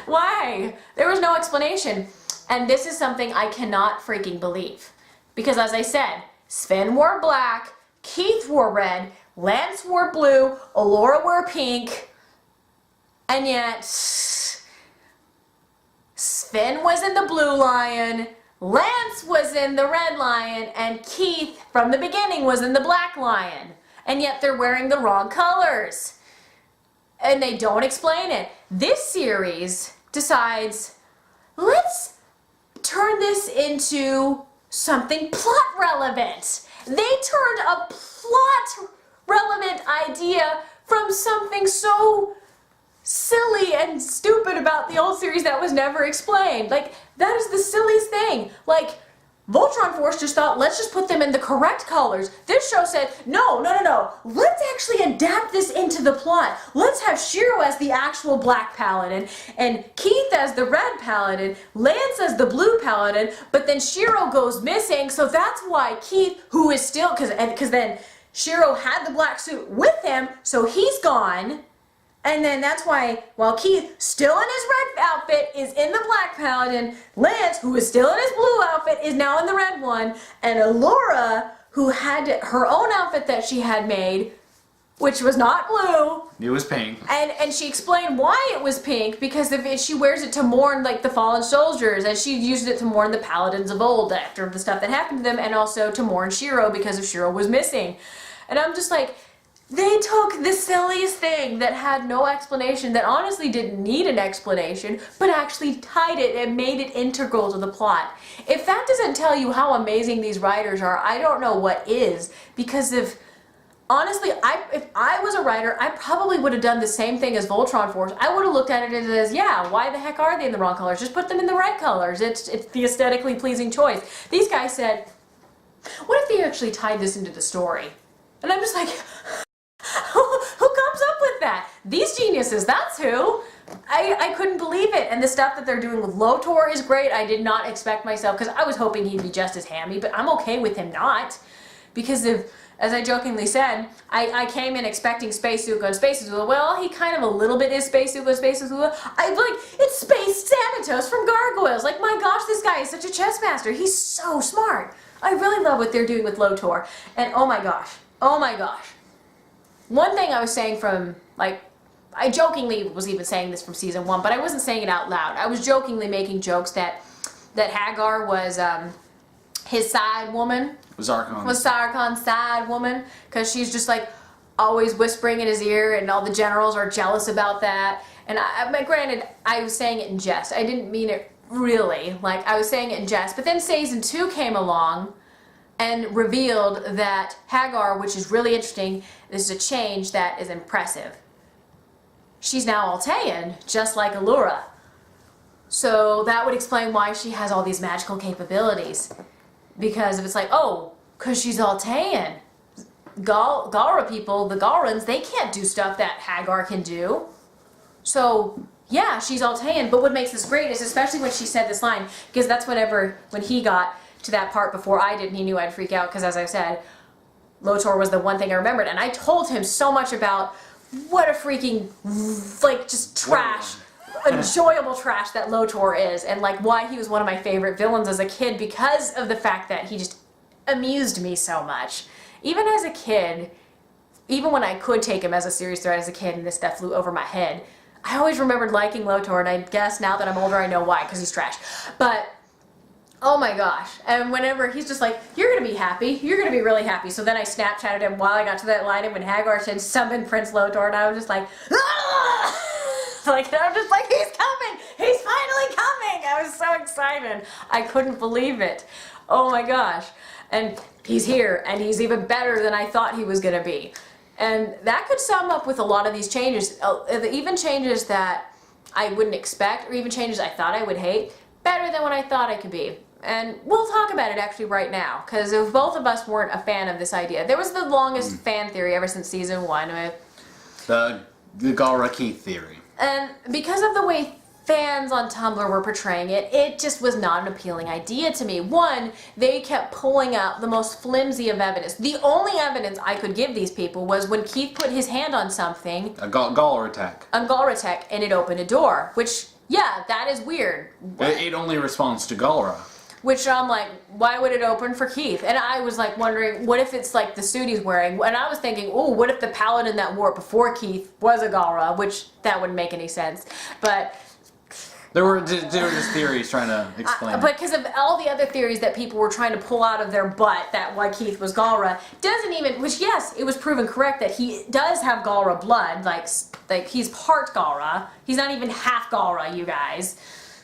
why? There was no explanation. And this is something I cannot freaking believe. Because as I said, Sven wore black, Keith wore red, Lance wore blue, Allura wore pink, and yet Sven was in the blue lion, Lance was in the red lion, and Keith from the beginning was in the black lion. And yet they're wearing the wrong colors. And they don't explain it. This series decides, let's turn this into something plot relevant. They turned a plot relevant idea from something so silly and stupid about the old series that was never explained. Like, that is the silliest thing. Like, Voltron Force just thought, let's just put them in the correct colors. This show said, no. Let's actually adapt this into the plot. Let's have Shiro as the actual black paladin, and Keith as the red paladin, Lance as the blue paladin, but then Shiro goes missing, so that's why Keith, who is still, because then Shiro had the black suit with him, so he's gone. And then that's why, while Keith, still in his red outfit, is in the black paladin, Lance, who is still in his blue outfit, is now in the red one, and Allura, who had her own outfit that she had made, which was not blue. It was pink. And she explained why it was pink, because she wears it to mourn like the fallen soldiers, and she used it to mourn the paladins of old after the stuff that happened to them, and also to mourn Shiro because of Shiro was missing. And I'm just like, they took the silliest thing that had no explanation, that honestly didn't need an explanation, but actually tied it and made it integral to the plot. If that doesn't tell you how amazing these writers are, I don't know what is. Because honestly, if I was a writer, I probably would have done the same thing as Voltron Force. I would have looked at it as, yeah, why the heck are they in the wrong colors? Just put them in the right colors. It's the aesthetically pleasing choice. These guys said, what if they actually tied this into the story? And I'm just like, who comes up with that? These geniuses, that's who. I couldn't believe it. And the stuff that they're doing with Lotor is great. I did not expect myself, because I was hoping he'd be just as hammy, but I'm okay with him not. Because as I jokingly said, I came in expecting Space Zuko and Space Azula. Well, he kind of a little bit is Space Zuko and Space Azula. It's Space Thanatos from Gargoyles. Like, my gosh, this guy is such a chess master. He's so smart. I really love what they're doing with Lotor. And oh my gosh. One thing I was saying from, I jokingly was even saying this from season 1, but I wasn't saying it out loud. I was jokingly making jokes that Hagar was his side woman. Was Zarkon's side woman, because she's just always whispering in his ear, and all the generals are jealous about that. And granted, I was saying it in jest. I didn't mean it really. I was saying it in jest. But then season 2 came along and revealed that Hagar, which is really interesting, this is a change that is impressive. She's now Altean, just like Allura. So that would explain why she has all these magical capabilities. Because if it's because she's Altean. Galra people, the Galrans, they can't do stuff that Hagar can do. So, yeah, she's Altean. But what makes this great is, especially when she said this line, because that's when he got to that part before I did, and he knew I'd freak out, because as I said, Lotor was the one thing I remembered, and I told him so much about what a freaking, just trash, enjoyable trash that Lotor is, and like why he was one of my favorite villains as a kid because of the fact that he just amused me so much. Even as a kid, even when I could take him as a serious threat as a kid and this stuff flew over my head, I always remembered liking Lotor, and I guess now that I'm older I know why, because he's trash. But oh my gosh. And whenever he's just like, you're going to be happy. You're going to be really happy. So then I Snapchatted him while I got to that line and when Hagar said, summon Prince Lotor, and I was just like, ah! Like, I'm just like, he's coming. He's finally coming. I was so excited. I couldn't believe it. Oh my gosh. And he's here, and he's even better than I thought he was going to be. And that could sum up with a lot of these changes. Even changes that I wouldn't expect, or even changes I thought I would hate, better than what I thought I could be. And we'll talk about it actually right now, because if both of us weren't a fan of this idea. There was the longest fan theory ever since season 1. The Galra Keith theory. And because of the way fans on Tumblr were portraying it, it just was not an appealing idea to me. One, they kept pulling out the most flimsy of evidence. The only evidence I could give these people was when Keith put his hand on something. A Galra attack. A Galra attack, and it opened a door, which, yeah, that is weird. It only responds to Galra. Which I'm like, why would it open for Keith? And I was like wondering, what if it's like the suit he's wearing? And I was thinking, oh, what if the paladin that wore it before Keith was a Galra? Which, that wouldn't make any sense. But There were just theories trying to explain it. But because of all the other theories that people were trying to pull out of their butt that why Keith was Galra, doesn't even, which yes, it was proven correct that he does have Galra blood, like he's part Galra. He's not even half Galra, you guys.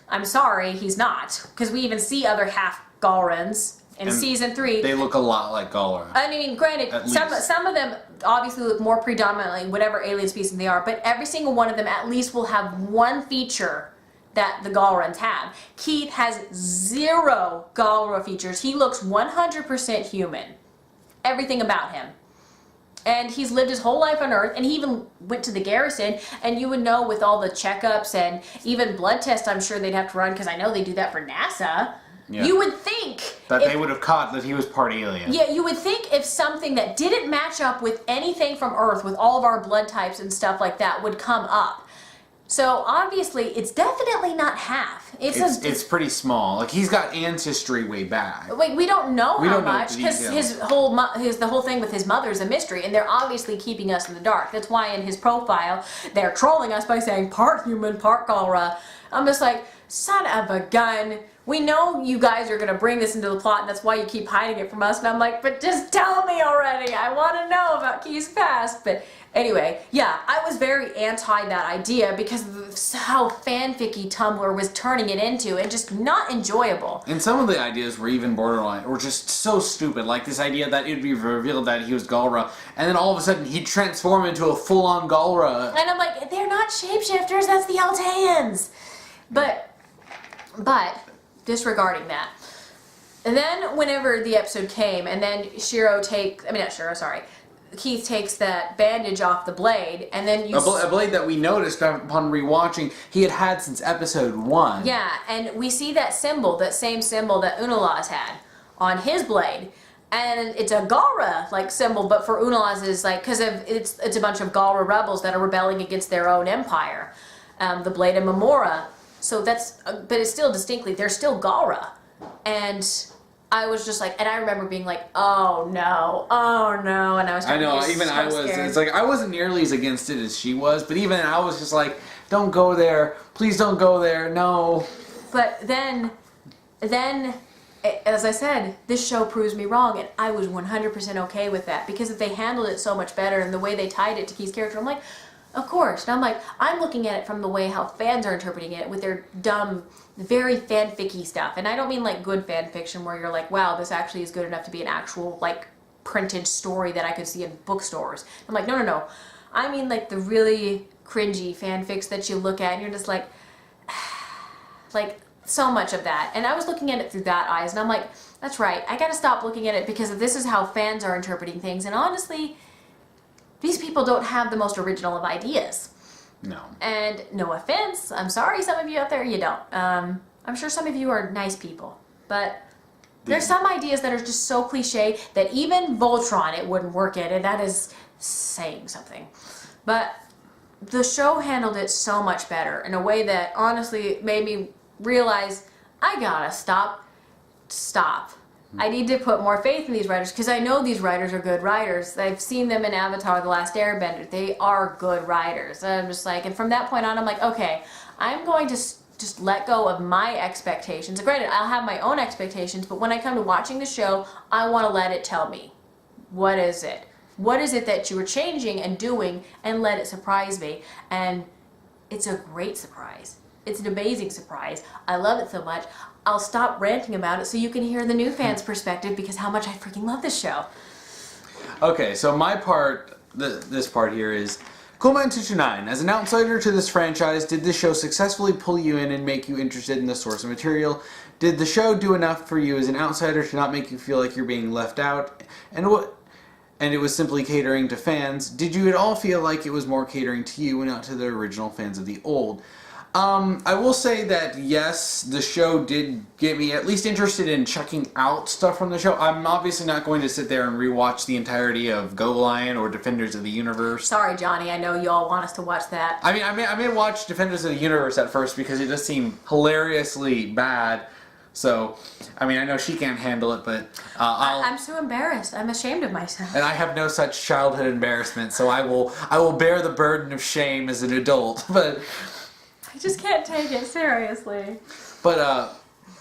I'm sorry, he's not. Because we even see other half Galrans in season 3. They look a lot like Galra. I mean, granted, some of them obviously look more predominantly whatever alien species they are, but every single one of them at least will have one feature that the Galrans have. Keith has 0 Galra features. He looks 100% human. Everything about him. And he's lived his whole life on Earth, and he even went to the garrison, and you would know with all the checkups and even blood tests I'm sure they'd have to run, because I know they do that for NASA. Yeah. You would think that they would have caught that he was part alien. Yeah, you would think if something that didn't match up with anything from Earth, with all of our blood types and stuff like that, would come up. So obviously, it's definitely not half. It's pretty small. Like he's got ancestry way back. Wait, we don't know how much because the whole thing with his mother is a mystery, and they're obviously keeping us in the dark. That's why in his profile they're trolling us by saying part human, part Galra. I'm just like, son of a gun. We know you guys are going to bring this into the plot, and that's why you keep hiding it from us. And I'm like, but just tell me already. I want to know about Keith's past. But anyway, yeah, I was very anti that idea because of how fanficky Tumblr was turning it into, and just not enjoyable. And some of the ideas were even borderline, or just so stupid. Like this idea that it'd be revealed that he was Galra, and then all of a sudden he'd transform into a full-on Galra. And I'm like, they're not shapeshifters. That's the Alteans. But disregarding that. And then whenever the episode came, and then Keith takes that bandage off the blade, and then a blade that we noticed upon rewatching he had since episode 1. Yeah, and we see that symbol, that same symbol that Unalaz had on his blade. And it's a Galra like symbol, but for Unalaz's, like, because it's a bunch of Galra rebels that are rebelling against their own empire, the Blade of Memora. So that's, but it's still distinctly, they're still Galra. And I was just like, and I remember being like, oh no, and I was I know, even I was, scared. It's like, I wasn't nearly as against it as she was, but even I was just like, don't go there, please don't go there, no. But then, as I said, this show proves me wrong, and I was 100% okay with that, because if they handled it so much better, and the way they tied it to Keith's character, I'm like, of course. And I'm like, I'm looking at it from the way how fans are interpreting it with their dumb, very fanficky stuff. And I don't mean like good fan fiction where you're like, wow, this actually is good enough to be an actual like printed story that I could see in bookstores. I'm like, no. I mean like the really cringy fanfics that you look at and you're just like so much of that. And I was looking at it through that eyes, and I'm like, that's right. I gotta stop looking at it because this is how fans are interpreting things. And honestly, these people don't have the most original of ideas. No. And no offense, I'm sorry some of you out there, you don't. I'm sure some of you are nice people. But there's some ideas that are just so cliche that even Voltron it wouldn't work in, and that is saying something. But the show handled it so much better in a way that honestly made me realize I gotta stop. I need to put more faith in these writers because I know these writers are good writers. I've seen them in Avatar: The Last Airbender. They are good writers. And I'm just like, and from that point on, I'm like, okay, I'm going to just let go of my expectations. Granted, I'll have my own expectations, but when I come to watching the show, I want to let it tell me, what is it? What is it that you were changing and doing, and let it surprise me? And it's a great surprise. It's an amazing surprise. I love it so much. I'll stop ranting about it so you can hear the new fans' perspective because how much I freaking love this show. Okay, so my part, this part here is, Coolman229, as an outsider to this franchise, did this show successfully pull you in and make you interested in the source of material? Did the show do enough for you as an outsider to not make you feel like you're being left out? And it was simply catering to fans? Did you at all feel like it was more catering to you and not to the original fans of the old? I will say that yes, the show did get me at least interested in checking out stuff from the show. I'm obviously not going to sit there and rewatch the entirety of Go Lion or Defenders of the Universe. Sorry, Johnny, I know you all want us to watch that. I may watch Defenders of the Universe at first because it does seem hilariously bad. So, I know she can't handle it, but I'm so embarrassed. I'm ashamed of myself. And I have no such childhood embarrassment, so I will bear the burden of shame as an adult. But I just can't take it seriously. But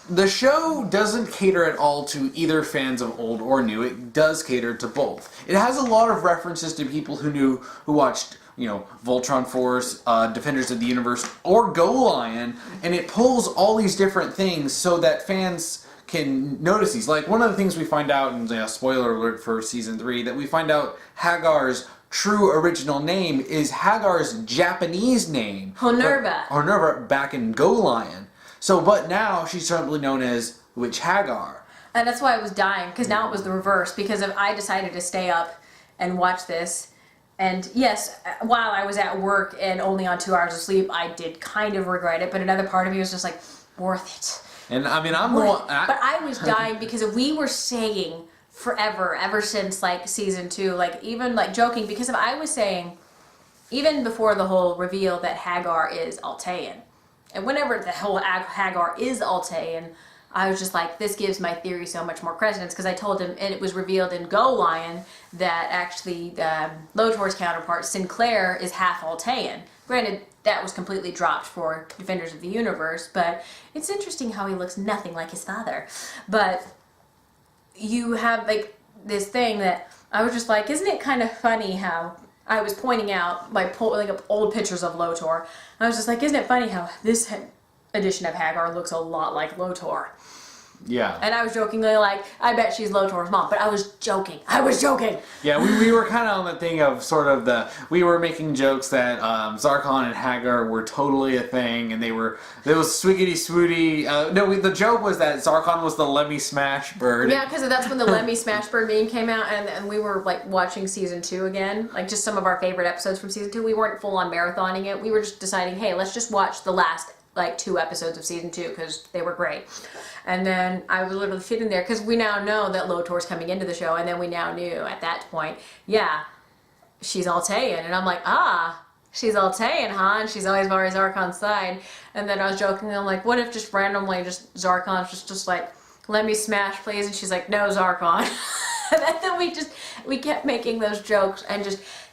the show doesn't cater at all to either fans of old or new. It does cater to both. It has a lot of references to people who watched, Voltron Force, Defenders of the Universe, or Go Lion, and it pulls all these different things so that fans can notice these. Like, one of the things we find out, and spoiler alert for Season 3, that we find out Hagar's true original name is Hagar's Japanese name. Honerva back in Go Lion. So, but now she's simply known as Witch Hagar. And that's why I was dying, because now it was the reverse, because I decided to stay up and watch this. And yes, while I was at work and only on 2 hours of sleep, I did kind of regret it, but another part of me was just like, worth it. And but I was dying because we were saying forever, ever since season 2, even joking, because if I was saying, even before the whole reveal that Hagar is Altean, and whenever the whole Hagar is Altean, I was just like, this gives my theory so much more credence, because I told him, and it was revealed in Go Lion, that actually Lotor's counterpart, Sinclair, is half Altean. Granted, that was completely dropped for Defenders of the Universe, but it's interesting how he looks nothing like his father. But you have this thing that I was just like, isn't it kind of funny how I was pointing out by pulling up old pictures of Lotor. I was just like, isn't it funny how this edition of Hagar looks a lot like Lotor? Yeah. And I was jokingly like, I bet she's Lotor's mom, but I was joking. Yeah, we were kind of on the thing of we were making jokes that Zarkon and Hagar were totally a thing, and there was swiggity swooty. The joke was that Zarkon was the Lemmy Smash Bird. Yeah, because that's when the Lemmy Smash Bird meme came out, and we were watching season 2 again, just some of our favorite episodes from season 2. We weren't full on marathoning it. We were just deciding, hey, let's just watch the last 2 episodes of season 2 because they were great. And then I was literally sitting there because we now know that Lotor's coming into the show, and then we now knew at that point, yeah, she's Altean, and I'm like, she's Altean, huh? And she's always by Zarkon's side. And then I was joking, I'm like, what if just randomly Zarkon's just like, let me smash, please? And she's like, no, Zarkon. And then we kept making those jokes, and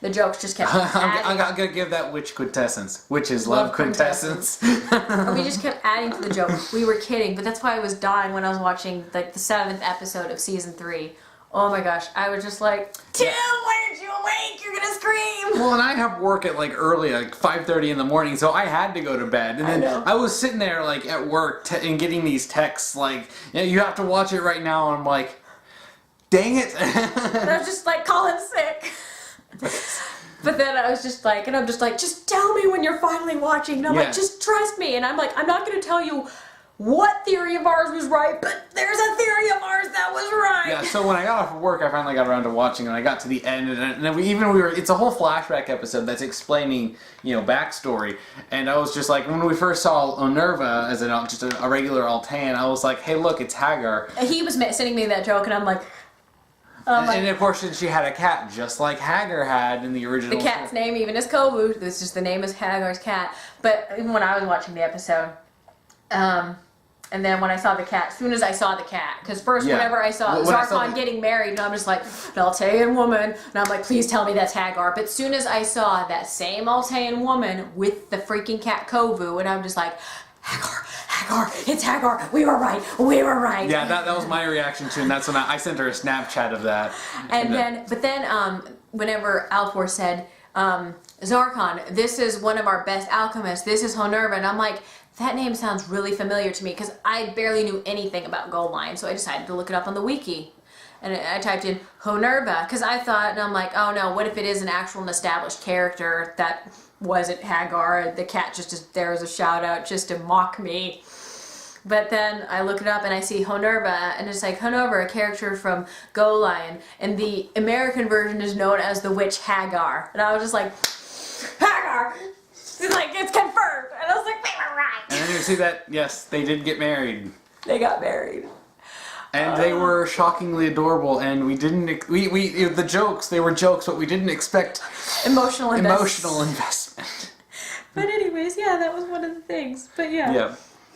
the jokes just kept I'm gonna give that witch quintessence. Which is love quintessence. We just kept adding to the joke. We were kidding, but that's why I was dying when I was watching the 7th episode of season 3. Oh my gosh, I was just like, Tim, why aren't you awake? You're gonna scream! Well, and I have work at early, 5:30 in the morning, so I had to go to bed. And then I was sitting there at work and getting these texts you have to watch it right now. And I'm like, dang it! And I was just calling sick. But then I was just and I'm just just tell me when you're finally watching. And I'm just trust me. And I'm I'm not going to tell you what theory of ours was right, but there's a theory of ours that was right. Yeah, so when I got off of work, I finally got around to watching, and I got to the end, and then it's a whole flashback episode that's explaining, backstory. And I was just when we first saw Honerva as just a regular Altean, I was like, hey, look, it's Hagar. And he was sending me that joke, and I'm like, And of course, she had a cat just like Hagar had in the original. The cat's name even is Kovu. This is the name is Hagar's cat. But even when I was watching the episode, and then when I saw the cat, as soon as I saw the cat, because first whenever I saw Zarkon getting married, and I'm just like, an Altean woman, and I'm like, please tell me that's Hagar. But as soon as I saw that same Altean woman with the freaking cat Kovu, and I'm just like, Hagar, it's Hagar. We were right. Yeah, that was my reaction too, and that's when I sent her a Snapchat of that. But then whenever Alfor said, Zarkon, this is one of our best alchemists. This is Honerva, and I'm like, that name sounds really familiar to me because I barely knew anything about Gold Lion, so I decided to look it up on the wiki. And I typed in Honerva because I thought, and I'm like, oh no, what if it is an actual established character that wasn't Hagar? The cat just is there as a shout out just to mock me. But then I look it up and I see Honerva, and it's like Honerva, a character from Gold Lion, and the American version is known as the witch Hagar. And I was just like, Hagar! Like, it's confirmed. And I was like, we were right. And then you see that, yes, they did get married. They got married. And they were shockingly adorable, and we didn't, the jokes, they were jokes, but we didn't expect emotional investment. But anyways, yeah, that was one of the things. But yeah.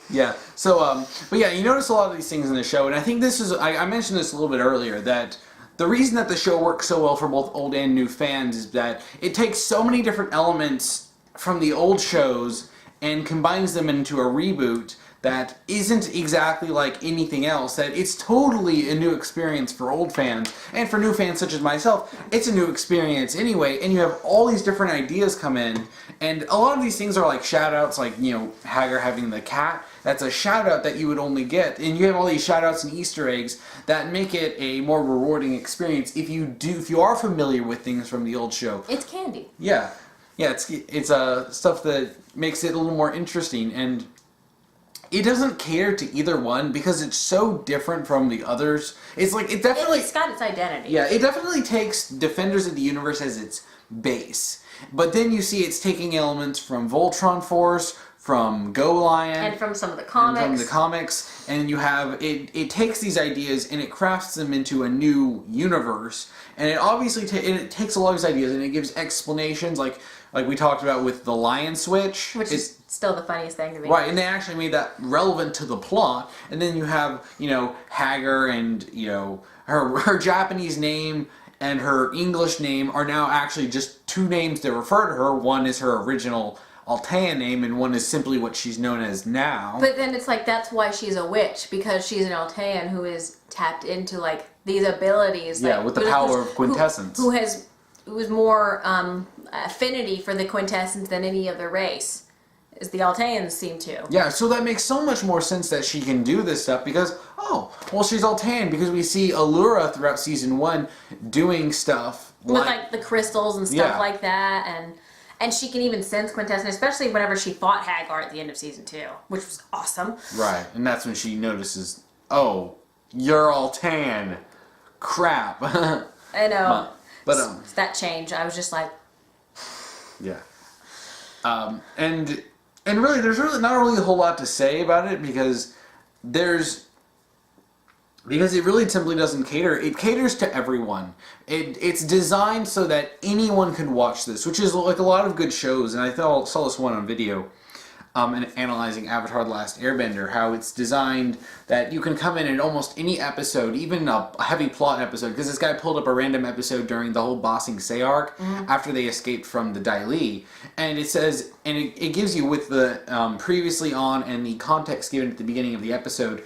Yeah. So, but yeah, you notice a lot of these things in the show, and I think this is, I mentioned this a little bit earlier, that the reason that the show works so well for both old and new fans is that it takes so many different elements from the old shows and combines them into a reboot that isn't exactly like anything else, that it's totally a new experience for old fans, and for new fans such as myself, it's a new experience anyway, and you have all these different ideas come in, and a lot of these things are like shout-outs, like, you know, Hagar having the cat, that's a shout-out that you would only get, and you have all these shout-outs and Easter eggs that make it a more rewarding experience if you are familiar with things from the old show. It's candy. Yeah. Yeah, it's stuff that makes it a little more interesting, and it doesn't cater to either one because it's so different from the others. It's like, it definitely... It's got its identity. Yeah, it definitely takes Defenders of the Universe as its base. But then you see it's taking elements from Voltron Force, from Go Lion... And from some of the comics. And you have... It takes these ideas and it crafts them into a new universe. And it obviously it takes a lot of these ideas and it gives explanations, like we talked about with the lion switch. Which is still the funniest thing to me. Right, and they actually made that relevant to the plot. And then you have, you know, Hagar and, you know, her Japanese name and her English name are now actually just two names that refer to her. One is her original Altean name, and one is simply what she's known as now. But then it's like, that's why she's a witch, because she's an Altean who is tapped into, like, these abilities. Yeah, like, with the power of quintessence. Who has more affinity for the quintessence than any other race, as the Alteans seem to. Yeah, so that makes so much more sense that she can do this stuff because, oh, well, she's Altean, because we see Allura throughout Season 1 doing stuff with, like, the crystals and stuff like that, and she can even sense quintessence, especially whenever she fought Hagar at the end of Season 2, which was awesome. Right, and that's when she notices, oh, you're Altean. Crap. I know. But it's that change. I was just like... Yeah. And really, there's really not really a whole lot to say about it because it really simply doesn't cater. It caters to everyone. It's designed so that anyone can watch this, which is like a lot of good shows. And I saw this one on video, and analyzing Avatar: The Last Airbender, how it's designed that you can come in almost any episode, even a heavy plot episode, because this guy pulled up a random episode during the whole Bossing Say arc after they escaped from the Dai Li, and it says, and it gives you with the previously on and the context given at the beginning of the episode.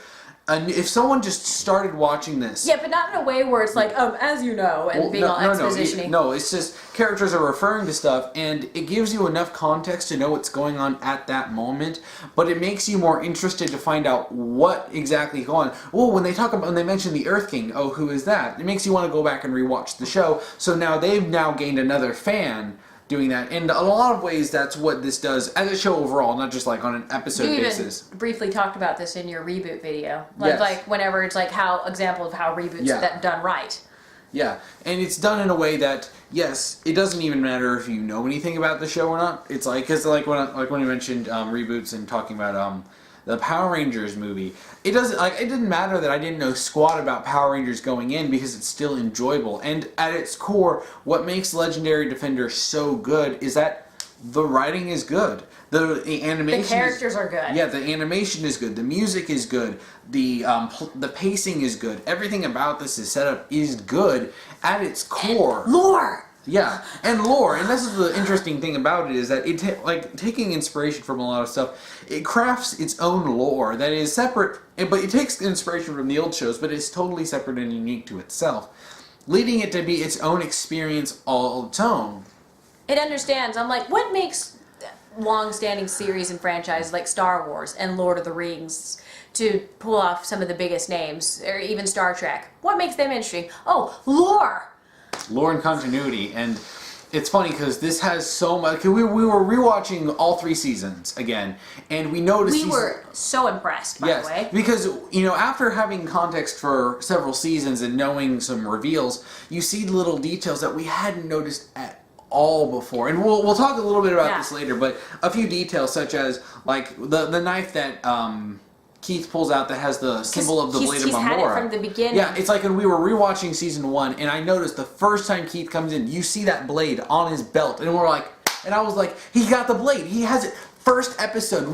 If someone just started watching this... Yeah, but not in a way where it's like, as you know, and being all expositioning. No, it's just characters are referring to stuff, and it gives you enough context to know what's going on at that moment, but it makes you more interested to find out what exactly is going on. Well, when they mention the Earth King, oh, who is that? It makes you want to go back and rewatch the show, so now they've gained another fan doing that. And in a lot of ways, that's what this does as a show overall, not just like on an episode basis. You even briefly talked about this in your reboot video. Yes. Like whenever it's like example of how reboots that done right. Yeah, and it's done in a way that, yes, it doesn't even matter if you know anything about the show or not. It's like, because like when I mentioned reboots and talking about the Power Rangers movie. It didn't matter that I didn't know squat about Power Rangers going in because it's still enjoyable. And at its core, what makes Legendary Defender so good is that the writing is good. The animation. The characters are good. Yeah, the animation is good. The music is good. The pacing is good. Everything about this is set up is good at its core. And lore. Yeah, and lore, and this is the interesting thing about it is that taking inspiration from a lot of stuff, it crafts its own lore that is separate, but it takes inspiration from the old shows, but it's totally separate and unique to itself, leading it to be its own experience all its own. It understands. I'm like, what makes long-standing series and franchises like Star Wars and Lord of the Rings to pull off some of the biggest names, or even Star Trek? What makes them interesting? Oh, lore. Lore and continuity, and it's funny because this has so much. We were rewatching all 3 seasons again, and we noticed we were so impressed. By the way, because after having context for several seasons and knowing some reveals, you see little details that we hadn't noticed at all before, and we'll talk a little bit about this later. But a few details, such as like the knife that Keith pulls out that has the symbol of the blade of Mamora. He's had it from the beginning. Yeah, it's like when we were rewatching season 1, and I noticed the first time Keith comes in, you see that blade on his belt, and I was like, he got the blade. He has it. First episode,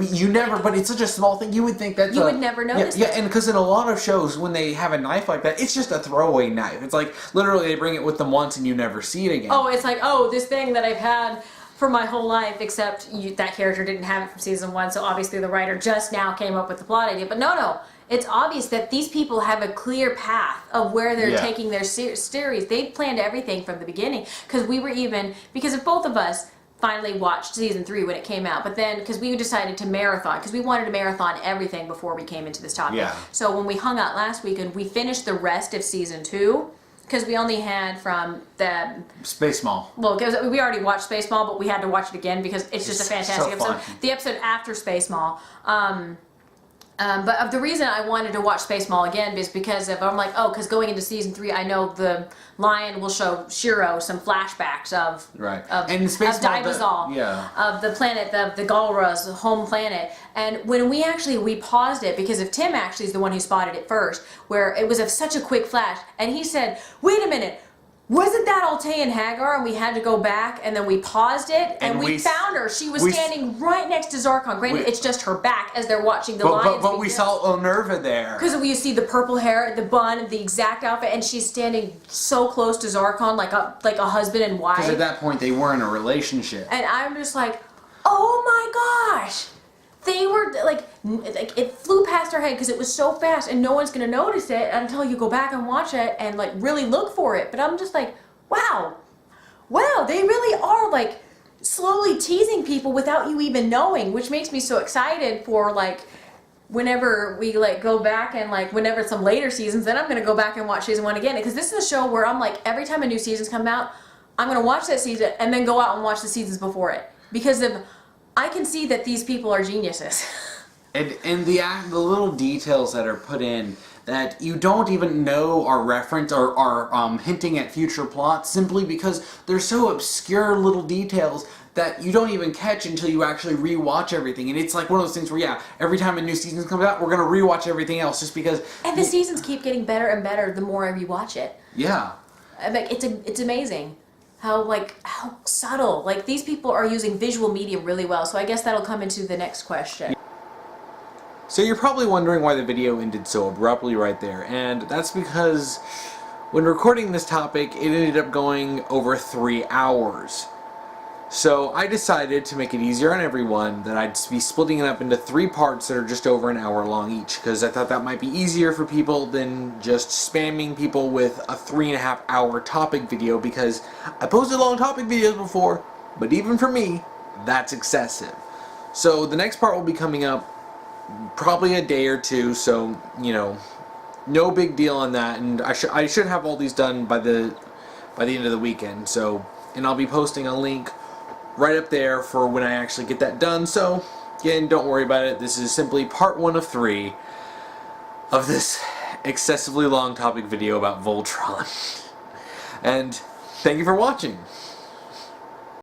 but it's such a small thing. You would think that's you would never notice. Yeah, and because in a lot of shows, when they have a knife like that, it's just a throwaway knife. It's like literally they bring it with them once and you never see it again. Oh, it's like, this thing that I've had for my whole life, except that character didn't have it from season 1, so obviously the writer just now came up with the plot idea. But no, it's obvious that these people have a clear path of where they're taking their series. They planned everything from the beginning, because if both of us finally watched season 3 when it came out, but then because we decided to marathon, because we wanted to marathon everything before we came into this topic. Yeah. So when we hung out last weekend, we finished the rest of season 2. Because we only had from the Space Mall. Well, because we already watched Space Mall, but we had to watch it again because it's just a fantastic episode. The episode after Space Mall. But the reason I wanted to watch Space Mall again is because because going into season 3, I know the Lion will show Shiro some flashbacks of Dibazal, of the planet, the Galra's home planet. And when we paused it, because if Tim actually is the one who spotted it first, where it was such a quick flash, and he said, "Wait a minute. Wasn't that Altair and Hagar?" And we had to go back, and then we paused it, and we found her. She was standing right next to Zarkon. Granted, it's just her back as they're watching the lions. But we saw Onerva there. Because you see the purple hair, the bun, the exact outfit, and she's standing so close to Zarkon, like a husband and wife. Because at that point, they were in a relationship. And I'm just like, oh my gosh! They were like it flew past our head because it was so fast, and no one's gonna notice it until you go back and watch it and really look for it. But I'm just like, wow, they really are slowly teasing people without you even knowing, which makes me so excited for whenever we go back and whenever some later seasons, then I'm gonna go back and watch season 1 again, because this is a show where I'm every time a new season's come out, I'm gonna watch that season and then go out and watch the seasons before it, because I can see that these people are geniuses. And the little details that are put in that you don't even know are referenced or are hinting at future plots, simply because they're so obscure little details that you don't even catch until you actually rewatch everything. And it's like one of those things where, every time a new season comes out, we're going to rewatch everything else just because... And the seasons keep getting better and better the more I rewatch it. Yeah. It's amazing. How subtle. These people are using visual medium really well, so I guess that'll come into the next question. So you're probably wondering why the video ended so abruptly right there, and that's because when recording this topic, it ended up going over 3 hours. So I decided to make it easier on everyone that I'd be splitting it up into 3 parts that are just over an hour long each, because I thought that might be easier for people than just spamming people with a 3.5 hour topic video, because I posted long topic videos before, but even for me, that's excessive. So the next part will be coming up probably a day or 2, so no big deal on that, and I should have all these done by the end of the weekend. So, and I'll be posting a link right up there for when I actually get that done. So again, don't worry about it. This is simply part 1 of 3 of this excessively long topic video about Voltron. And thank you for watching.